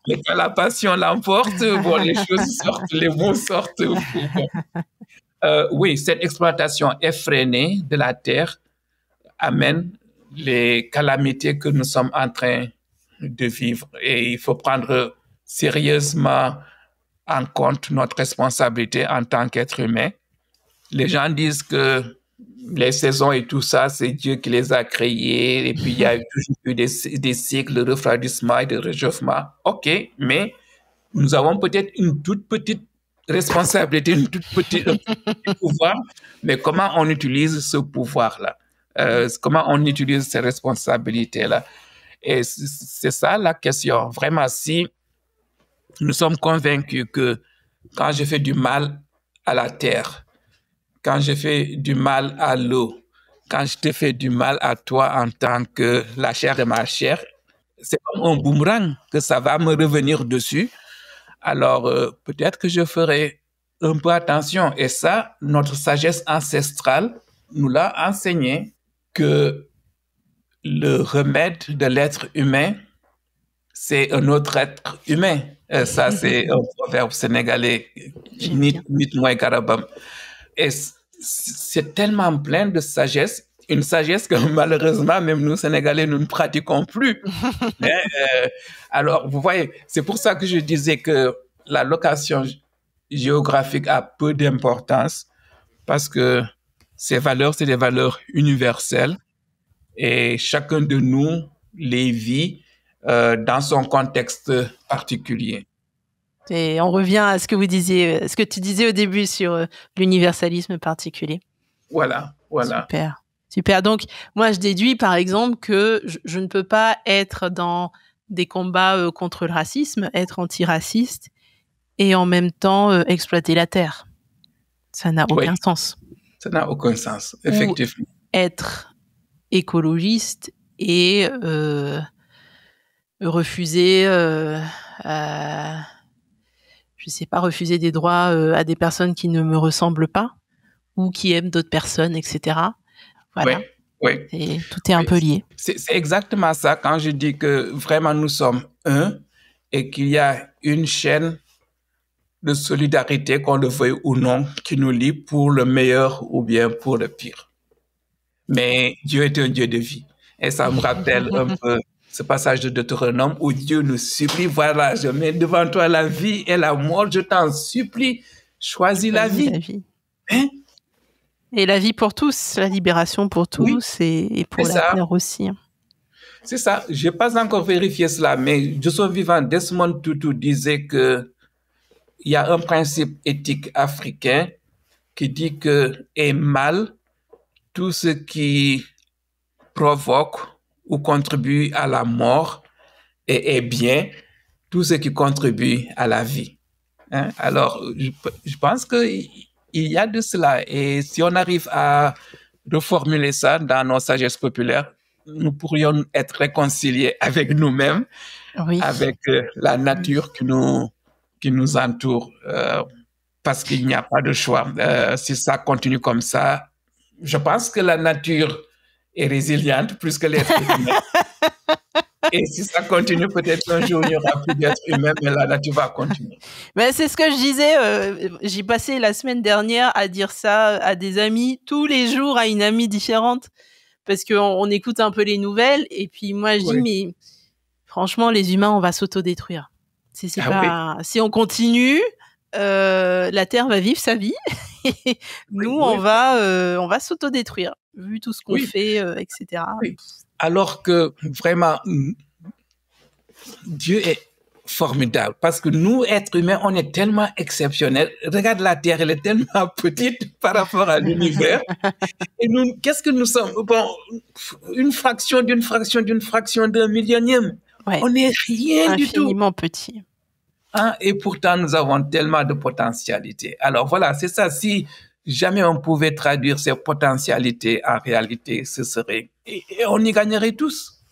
Mais quand la passion l'emporte, bon, les choses sortent, les mots sortent. Bon. Oui, cette exploitation effrénée de la terre amène les calamités que nous sommes en train de vivre. Et il faut prendre sérieusement en compte notre responsabilité en tant qu'être humain. Les gens disent que les saisons et tout ça, c'est Dieu qui les a créées. Et puis, il y a toujours eu des cycles de refroidissement et de réchauffement. OK, mais nous avons peut-être une toute petite responsabilité, un tout petit pouvoir, mais comment on utilise ce pouvoir-là? Comment on utilise ces responsabilités-là? Et c'est ça la question. Vraiment, si nous sommes convaincus que quand je fais du mal à la terre, quand je fais du mal à l'eau, quand je te fais du mal à toi en tant que la chair de ma chair, c'est comme un boomerang que ça va me revenir dessus. Alors, peut-être que je ferai un peu attention. Et ça, notre sagesse ancestrale nous l'a enseigné que le remède de l'être humain, c'est un autre être humain. Ça, c'est un proverbe sénégalais, Nit Moy Karabam. Et c'est tellement plein de sagesse, une sagesse que malheureusement, même nous, Sénégalais, nous ne pratiquons plus. Mais, alors, vous voyez, c'est pour ça que je disais que la location géographique a peu d'importance parce que ces valeurs, c'est des valeurs universelles et chacun de nous les vit dans son contexte particulier. Et on revient à ce que vous disiez, ce que tu disais au début sur l'universalisme particulier. Voilà. Super. Donc, moi, je déduis, par exemple, que je ne peux pas être dans des combats contre le racisme, être antiraciste et en même temps exploiter la terre. Ça n'a aucun sens. Ça n'a aucun sens, effectivement. Ou être écologiste et refuser, refuser des droits à des personnes qui ne me ressemblent pas ou qui aiment d'autres personnes, etc. Voilà. Oui. Et tout est un peu lié. C'est exactement ça quand je dis que vraiment nous sommes un et qu'il y a une chaîne de solidarité, qu'on le veuille ou non, qui nous lie pour le meilleur ou bien pour le pire. Mais Dieu est un Dieu de vie. Et ça me rappelle un peu ce passage de Deutéronome où Dieu nous supplie, voilà, je mets devant toi la vie et la mort, je t'en supplie, choisis la vie. Hein? Et la vie pour tous, la libération pour tous et pour la terre aussi. C'est ça. Je n'ai pas encore vérifié cela, mais je suis vivant. Desmond Tutu disait que il y a un principe éthique africain qui dit que est mal tout ce qui provoque ou contribue à la mort et est bien tout ce qui contribue à la vie. Hein? Alors, je pense qu'il y a de cela. Et si on arrive à reformuler ça dans nos sagesses populaires, nous pourrions être réconciliés avec nous-mêmes, avec la nature qui nous entoure, parce qu'il n'y a pas de choix. Si ça continue comme ça, Je pense que la nature est résiliente plus que l'être humain. Et si ça continue, peut-être un jour, il n'y aura plus d'être humain, mais la nature va continuer. Mais c'est ce que je disais. J'ai passé la semaine dernière à dire ça à des amis, tous les jours à une amie différente, parce qu'on écoute un peu les nouvelles. Et puis moi, je dis, mais franchement, les humains, on va s'autodétruire. Si on continue, la Terre va vivre sa vie. Et nous, on va s'autodétruire, vu tout ce qu'on fait, etc. Oui. Alors que vraiment, Dieu est formidable parce que nous, êtres humains, on est tellement exceptionnels. Regarde la Terre, elle est tellement petite par rapport à l'univers. Et nous, qu'est-ce que nous sommes? Bon, une fraction d'un millionième. Ouais. On n'est rien du tout. Infiniment petit. Hein? Et pourtant, nous avons tellement de potentialités. Alors voilà, c'est ça. Si jamais on pouvait traduire ces potentialités en réalité, ce serait... Et on y gagnerait tous.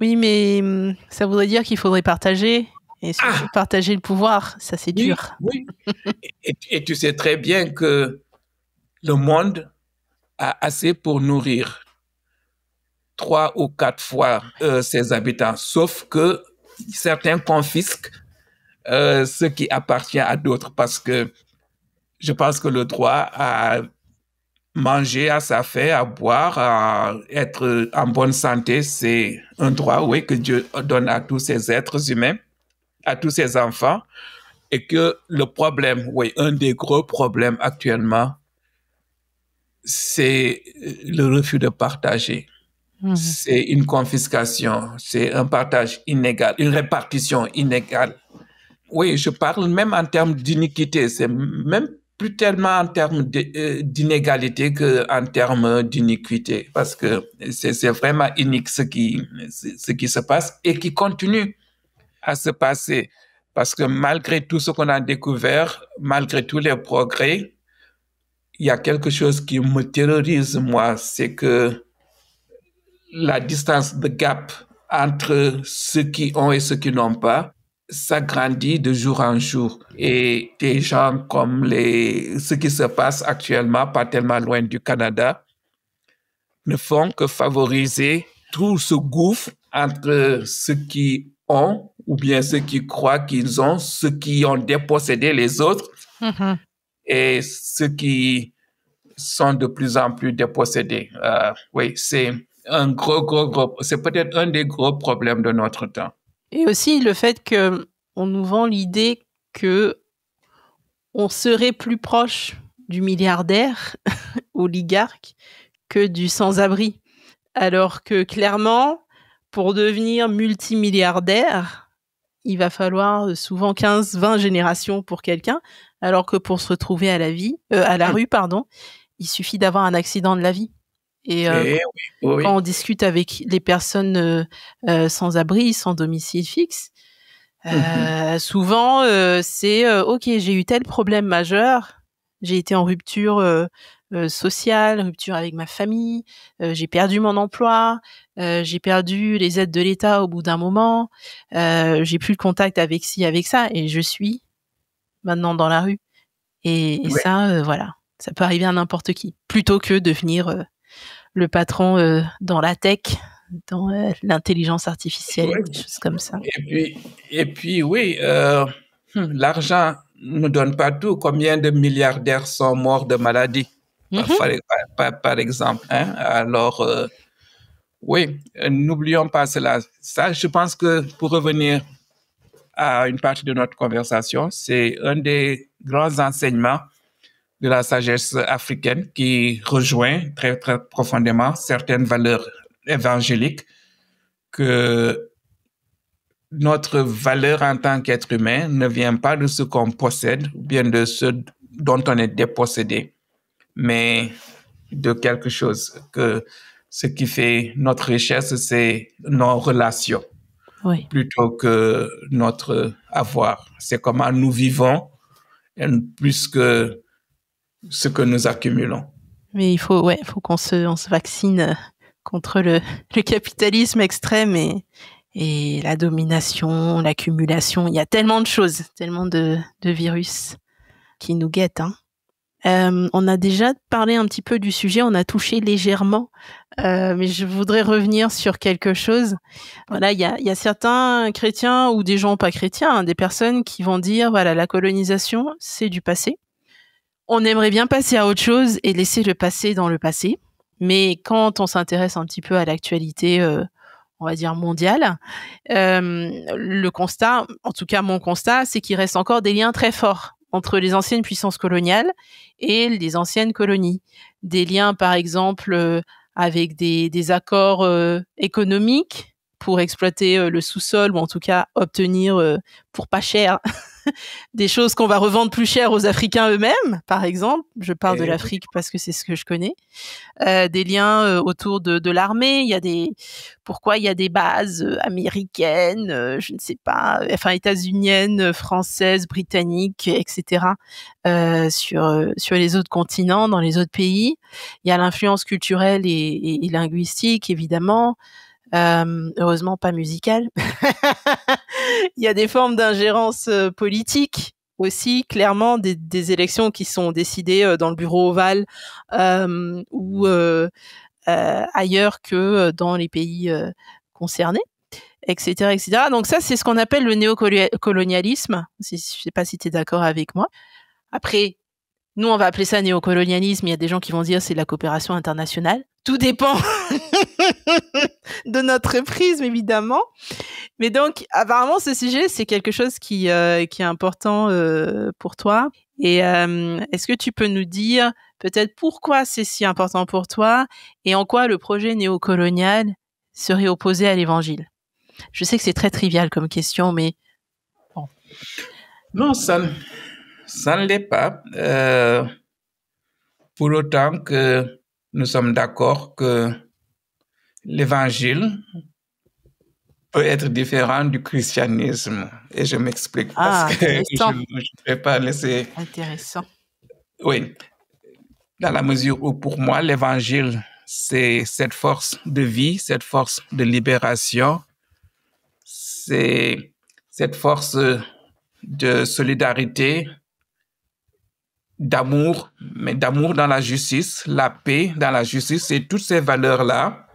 Oui, mais ça voudrait dire qu'il faudrait partager. Et partager le pouvoir, ça c'est dur. Oui. Et tu sais très bien que le monde a assez pour nourrir 3 ou 4 fois ses habitants, sauf que certains confisquent ce qui appartient à d'autres, parce que je pense que le droit à manger, à s'affaire, à boire, à être en bonne santé, c'est un droit, oui, que Dieu donne à tous ses êtres humains, à tous ses enfants, et que le problème, oui, un des gros problèmes actuellement, c'est le refus de partager. C'est une confiscation, c'est un partage inégal, une répartition inégale. Oui, je parle même en termes d'iniquité, c'est même plus tellement en termes d'inégalité qu'en termes d'iniquité, parce que c'est vraiment inique ce qui se passe et qui continue à se passer. Parce que malgré tout ce qu'on a découvert, malgré tous les progrès, il y a quelque chose qui me terrorise, moi, c'est que la distance de gap entre ceux qui ont et ceux qui n'ont pas s'agrandit de jour en jour. Et des gens comme ce qui se passe actuellement, pas tellement loin du Canada, ne font que favoriser tout ce gouffre entre ceux qui ont ou bien ceux qui croient qu'ils ont, ceux qui ont dépossédé les autres et ceux qui sont de plus en plus dépossédés. Oui, c'est un gros, c'est peut-être un des gros problèmes de notre temps. Et aussi le fait qu'on nous vend l'idée que on serait plus proche du milliardaire, oligarque, que du sans-abri. Alors que clairement, pour devenir multimilliardaire, il va falloir souvent 15-20 générations pour quelqu'un, alors que pour se retrouver à la rue, il suffit d'avoir un accident de la vie. Et quand on discute avec les personnes sans abri, sans domicile fixe, souvent c'est ok, j'ai eu tel problème majeur, j'ai été en rupture sociale, rupture avec ma famille, j'ai perdu mon emploi, j'ai perdu les aides de l'État au bout d'un moment, j'ai plus le contact avec ci, avec ça, et je suis maintenant dans la rue. Et ça, voilà, ça peut arriver à n'importe qui, plutôt que devenir le patron dans la tech, dans l'intelligence artificielle, des choses comme ça. Et puis oui, l'argent ne donne pas tout. Combien de milliardaires sont morts de maladie, par exemple, hein? Alors, oui, n'oublions pas cela. Ça, je pense que pour revenir à une partie de notre conversation, c'est un des grands enseignements de la sagesse africaine qui rejoint très, très profondément certaines valeurs évangéliques, que notre valeur en tant qu'être humain ne vient pas de ce qu'on possède ou bien de ce dont on est dépossédé, mais de quelque chose, que ce qui fait notre richesse, c'est nos relations, plutôt que notre avoir. C'est comment nous vivons plus que ce que nous accumulons. Mais il faut qu'on se vaccine contre le capitalisme extrême et la domination, l'accumulation. Il y a tellement de choses, tellement de virus qui nous guettent. Hein. On a déjà parlé un petit peu du sujet, on a touché légèrement, mais je voudrais revenir sur quelque chose. Voilà, il y a certains chrétiens ou des gens pas chrétiens, hein, des personnes qui vont dire, voilà, la colonisation, c'est du passé. On aimerait bien passer à autre chose et laisser le passé dans le passé. Mais quand on s'intéresse un petit peu à l'actualité, on va dire mondiale, le constat, en tout cas mon constat, c'est qu'il reste encore des liens très forts entre les anciennes puissances coloniales et les anciennes colonies. Des liens, par exemple, avec des accords économiques pour exploiter le sous-sol ou en tout cas obtenir pour pas cher des choses qu'on va revendre plus cher aux Africains eux-mêmes, par exemple. Je parle de l'Afrique parce que c'est ce que je connais. Des liens autour de l'armée. Pourquoi il y a des bases américaines, je ne sais pas, enfin états-uniennes, françaises, britanniques, etc. Sur les autres continents, dans les autres pays. Il y a l'influence culturelle et linguistique, évidemment. Heureusement pas musicale. Il y a des formes d'ingérence politique aussi, clairement, des élections qui sont décidées dans le bureau ovale ou ailleurs que dans les pays concernés, etc., etc. Donc ça, c'est ce qu'on appelle le néocolonialisme. Je ne sais pas si tu es d'accord avec moi. Après, nous, on va appeler ça néocolonialisme. Il y a des gens qui vont dire c'est de la coopération internationale. Tout dépend de notre prisme, évidemment. Mais donc, apparemment, ce sujet, c'est quelque chose qui est important pour toi. Et est-ce que tu peux nous dire peut-être pourquoi c'est si important pour toi et en quoi le projet néocolonial serait opposé à l'Évangile? Je sais que c'est très trivial comme question, mais bon. Non, ça ne l'est pas. Pour autant que nous sommes d'accord que l'Évangile peut être différent du christianisme. Et je m'explique parce que je ne vais pas laisser... Intéressant. Oui. Dans la mesure où, pour moi, l'Évangile, c'est cette force de vie, cette force de libération, c'est cette force de solidarité, d'amour, mais d'amour dans la justice, la paix dans la justice, c'est toutes ces valeurs-là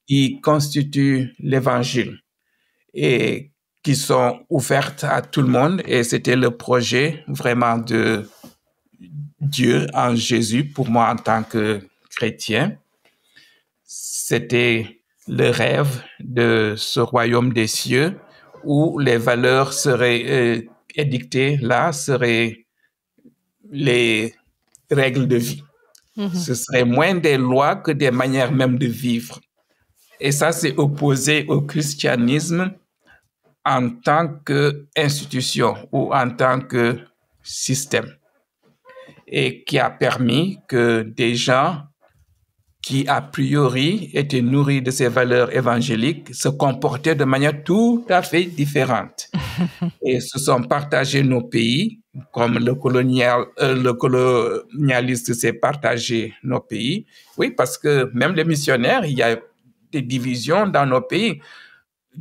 qui constituent l'Évangile et qui sont ouvertes à tout le monde. Et c'était le projet vraiment de Dieu en Jésus pour moi en tant que chrétien. C'était le rêve de ce royaume des cieux où les valeurs seraient édictées, là, seraient les règles de vie. Ce serait moins des lois que des manières même de vivre. Et ça, c'est opposé au christianisme en tant qu'institution ou en tant que système. Et qui a permis que des gens qui, a priori, étaient nourris de ces valeurs évangéliques se comportaient de manière tout à fait différente. Et se sont partagés nos pays, comme le colonialiste s'est partagé nos pays. Oui, parce que même les missionnaires, il y a des divisions dans nos pays.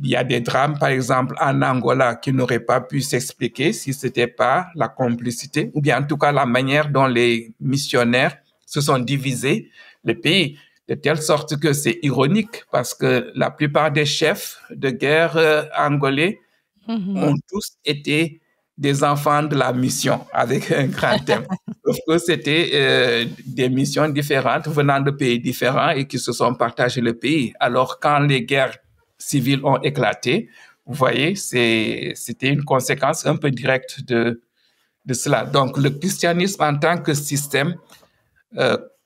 Il y a des drames, par exemple, en Angola, qui n'auraient pas pu s'expliquer si ce n'était pas la complicité, ou bien en tout cas la manière dont les missionnaires se sont divisés le pays, de telle sorte que c'est ironique, parce que la plupart des chefs de guerre angolais ont tous été des enfants de la mission, avec un grand thème. Sauf que c'était des missions différentes, venant de pays différents et qui se sont partagés le pays. Alors, quand les guerres civiles ont éclaté, vous voyez, c'était une conséquence un peu directe de cela. Donc, le christianisme en tant que système,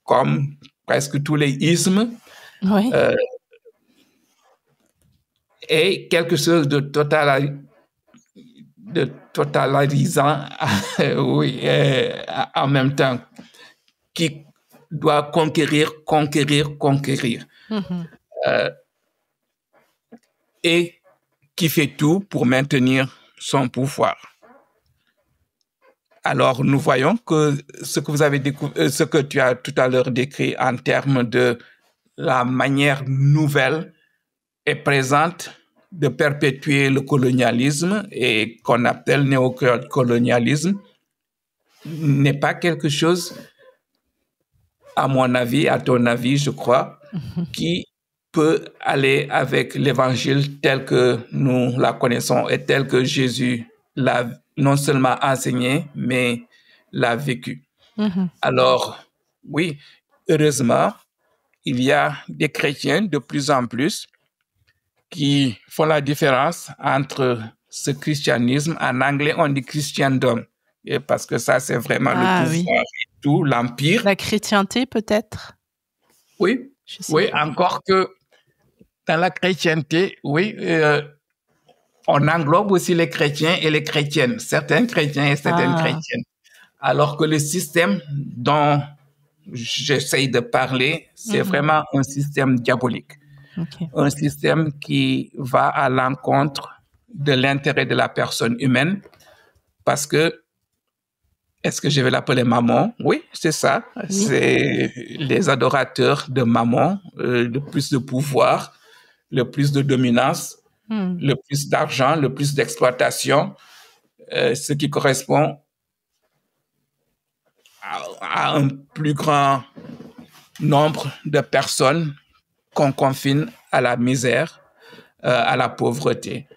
comme presque tous les ismes, est quelque chose de totalisant, oui, en même temps, qui doit conquérir. Et qui fait tout pour maintenir son pouvoir. Alors, nous voyons que ce que tu as tout à l'heure décrit en termes de la manière nouvelle est présente de perpétuer le colonialisme et qu'on appelle néocolonialisme n'est pas quelque chose, à mon avis, à ton avis, je crois, qui peut aller avec l'évangile tel que nous la connaissons et tel que Jésus l'a non seulement enseigné, mais l'a vécu. Alors, oui, heureusement, il y a des chrétiens de plus en plus qui font la différence entre ce christianisme. En anglais, on dit Christendom, et parce que ça, c'est vraiment le pouvoir et tout, l'empire. La chrétienté, peut-être? Oui, oui, encore que dans la chrétienté, oui, on englobe aussi les chrétiens et les chrétiennes, certains chrétiens et certaines chrétiennes. Alors que le système dont j'essaye de parler, c'est vraiment un système diabolique. Un système qui va à l'encontre de l'intérêt de la personne humaine parce que, est-ce que je vais l'appeler Mammon? Oui, c'est ça. Oui. C'est les adorateurs de Mammon, le plus de pouvoir, le plus de dominance, le plus d'argent, le plus d'exploitation, ce qui correspond à un plus grand nombre de personnes qu'on confine à la misère, à la pauvreté.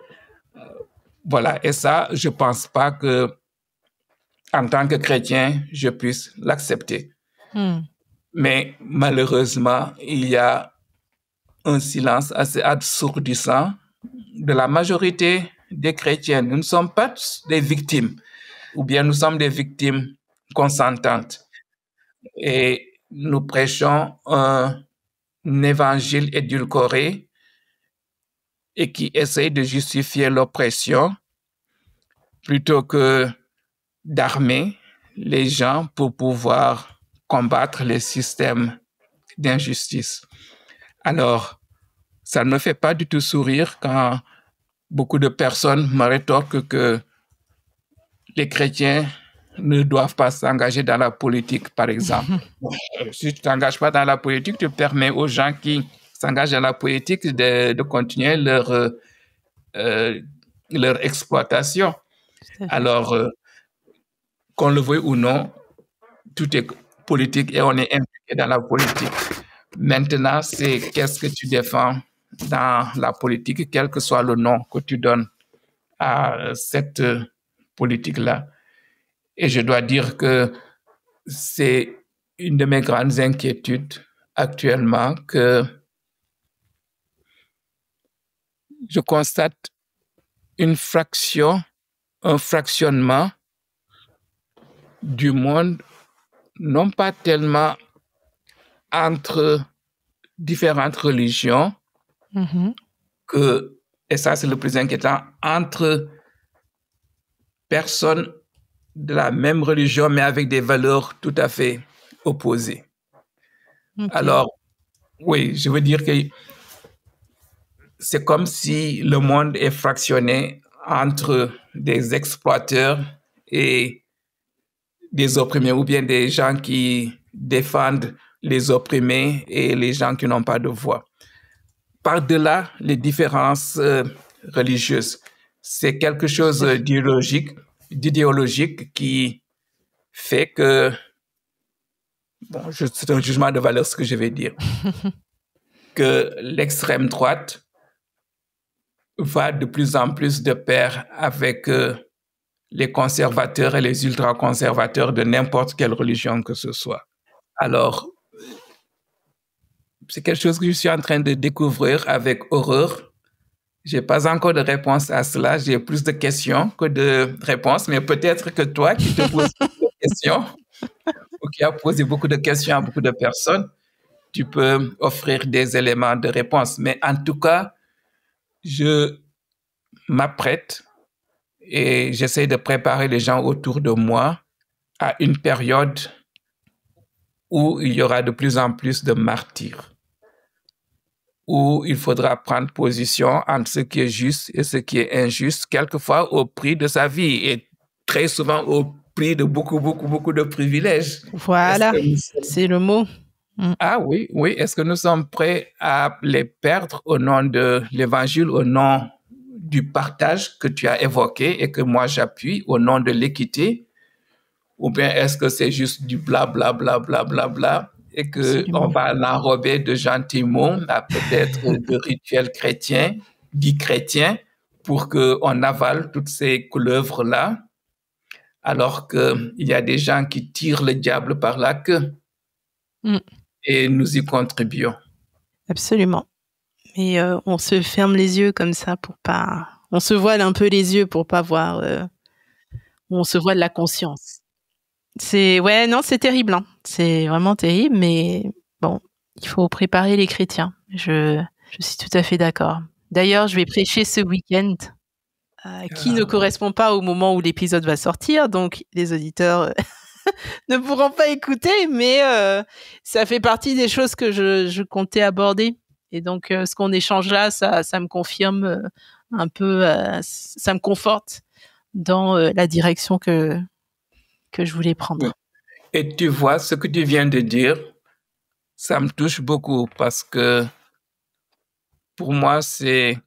Voilà, et ça, je ne pense pas que, en tant que chrétien, je puisse l'accepter. Mais malheureusement, il y a un silence assez assourdissant de la majorité des chrétiens. Nous ne sommes pas des victimes, ou bien nous sommes des victimes consentantes. Et nous prêchons un évangile édulcoré et qui essaye de justifier l'oppression plutôt que d'armer les gens pour pouvoir combattre les systèmes d'injustice. Alors, ça ne me fait pas du tout sourire quand beaucoup de personnes me rétorquent que les chrétiens ne doivent pas s'engager dans la politique, par exemple. Si tu ne t'engages pas dans la politique, tu permets aux gens qui s'engagent dans la politique de continuer leur exploitation. Alors, qu'on le veuille ou non, tout est politique et on est impliqué dans la politique. Maintenant, c'est qu'est-ce que tu défends dans la politique, quel que soit le nom que tu donnes à cette politique-là. Et je dois dire que c'est une de mes grandes inquiétudes actuellement, que je constate un fractionnement du monde, non pas tellement entre différentes religions, et ça c'est le plus inquiétant, entre personnes de la même religion, mais avec des valeurs tout à fait opposées. Alors, oui, je veux dire que c'est comme si le monde est fractionné entre des exploiteurs et des opprimés, ou bien des gens qui défendent les opprimés et les gens qui n'ont pas de voix. Par-delà les différences religieuses, c'est quelque chose d'idéologique qui fait que, bon, c'est un jugement de valeur ce que je vais dire, que l'extrême droite va de plus en plus de pair avec les conservateurs et les ultra-conservateurs de n'importe quelle religion que ce soit. Alors, c'est quelque chose que je suis en train de découvrir avec horreur. Je n'ai pas encore de réponse à cela. J'ai plus de questions que de réponses, mais peut-être que toi qui te poses beaucoup de questions ou qui as posé beaucoup de questions à beaucoup de personnes, tu peux offrir des éléments de réponse. Mais en tout cas, je m'apprête et j'essaie de préparer les gens autour de moi à une période où il y aura de plus en plus de martyrs, où il faudra prendre position entre ce qui est juste et ce qui est injuste, quelquefois au prix de sa vie et très souvent au prix de beaucoup de privilèges. Voilà, c'est le mot. Ah oui, oui. Est-ce que nous sommes prêts à les perdre au nom de l'Évangile, au nom du partage que tu as évoqué et que moi j'appuie, au nom de l'équité, ou bien est-ce que c'est juste du bla bla bla bla bla bla et qu'on va l'enrober de gentils mots, peut-être de rituels chrétiens, dits chrétiens, pour qu'on avale toutes ces couleuvres-là, alors qu'il y a des gens qui tirent le diable par la queue et nous y contribuons. Absolument. Mais on se ferme les yeux comme ça pour pas... On se voile un peu les yeux pour pas voir... on se voile la conscience. C'est terrible. Hein. C'est vraiment terrible, mais bon, il faut préparer les chrétiens. Je suis tout à fait d'accord. D'ailleurs, je vais prêcher ce week-end qui ne correspond pas au moment où l'épisode va sortir, donc les auditeurs ne pourront pas écouter, mais ça fait partie des choses que je comptais aborder. Et donc, ce qu'on échange là, ça me confirme un peu, ça me conforte dans la direction que je voulais prendre. Et tu vois, ce que tu viens de dire, ça me touche beaucoup parce que pour moi, c'est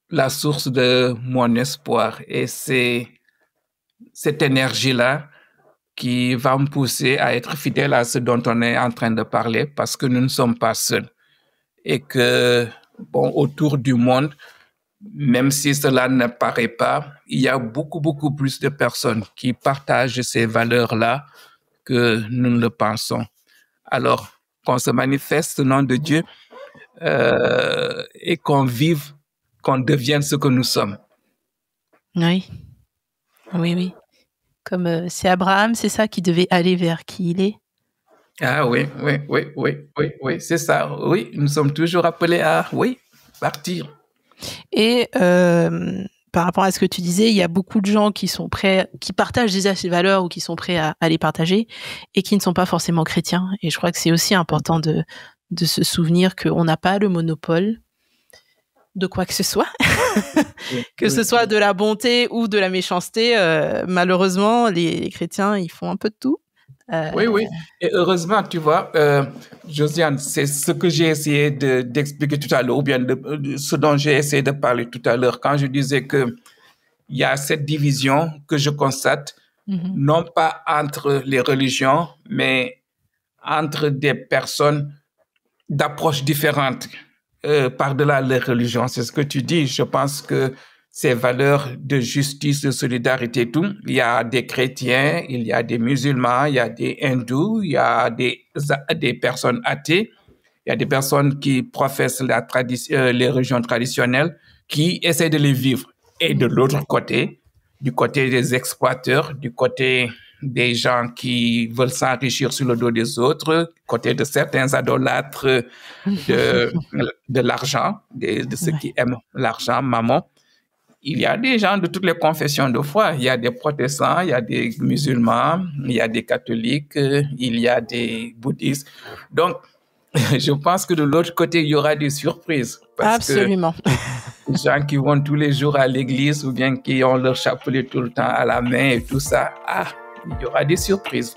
la source de mon espoir. Et c'est cette énergie-là qui va me pousser à être fidèle à ce dont on est en train de parler parce que nous ne sommes pas seuls. Et que, autour du monde, même si cela ne paraît pas, il y a beaucoup, beaucoup plus de personnes qui partagent ces valeurs-là que nous ne le pensons. Alors, qu'on se manifeste au nom de Dieu et qu'on vive, qu'on devienne ce que nous sommes. Oui. Comme c'est Abraham, c'est ça, qui devait aller vers qui il est. Ah oui, c'est ça. Oui, nous sommes toujours appelés à, partir. Et par rapport à ce que tu disais, il y a beaucoup de gens qui sont prêts, qui partagent déjà ces valeurs ou qui sont prêts à les partager et qui ne sont pas forcément chrétiens. Et je crois que c'est aussi important de se souvenir qu'on n'a pas le monopole de quoi que ce soit, que ce soit de la bonté ou de la méchanceté. Malheureusement, les chrétiens, ils font un peu de tout. Oui. Et heureusement, tu vois, Josiane, c'est ce que j'ai essayé d'expliquer tout à l'heure, ou bien ce dont j'ai essayé de parler tout à l'heure, quand je disais qu'il y a cette division que je constate, non pas entre les religions, mais entre des personnes d'approches différentes par-delà les religions. C'est ce que tu dis. Je pense que ces valeurs de justice, de solidarité et tout, il y a des chrétiens, il y a des musulmans, il y a des hindous, il y a des personnes athées, il y a des personnes qui professent les religions traditionnelles, qui essaient de les vivre. Et de l'autre côté, du côté des exploiteurs, du côté des gens qui veulent s'enrichir sur le dos des autres, du côté de certains idolâtres de l'argent, de ceux qui aiment l'argent, maman. Il y a des gens de toutes les confessions de foi. Il y a des protestants, il y a des musulmans, il y a des catholiques, il y a des bouddhistes. Donc, je pense que de l'autre côté, il y aura des surprises. Absolument. Les gens qui vont tous les jours à l'église ou bien qui ont leur chapelet tout le temps à la main et tout ça, il y aura des surprises.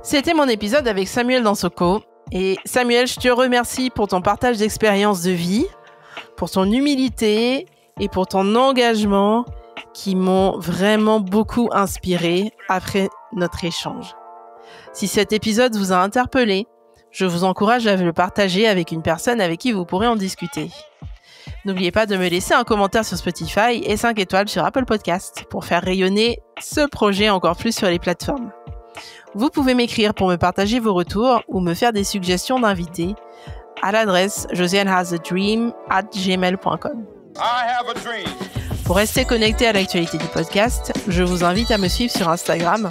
C'était mon épisode avec Samuel Dansoko. Et Samuel, je te remercie pour ton partage d'expériences de vie, pour ton humilité et pour ton engagement qui m'ont vraiment beaucoup inspiré après notre échange. Si cet épisode vous a interpellé, je vous encourage à le partager avec une personne avec qui vous pourrez en discuter. N'oubliez pas de me laisser un commentaire sur Spotify et 5 étoiles sur Apple Podcasts pour faire rayonner ce projet encore plus sur les plateformes. Vous pouvez m'écrire pour me partager vos retours ou me faire des suggestions d'invités à l'adresse josianehasAdream@gmail.com. Pour rester connecté à l'actualité du podcast, je vous invite à me suivre sur Instagram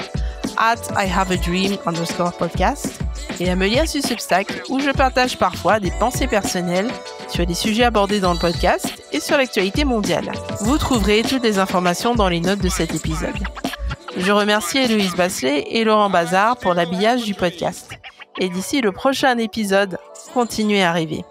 @IHaveADream_podcast et à me lire sur Substack où je partage parfois des pensées personnelles sur les sujets abordés dans le podcast et sur l'actualité mondiale. Vous trouverez toutes les informations dans les notes de cet épisode. Je remercie Héloïse Basselet et Laurent Bazard pour l'habillage du podcast. Et d'ici le prochain épisode, continuez à rêver.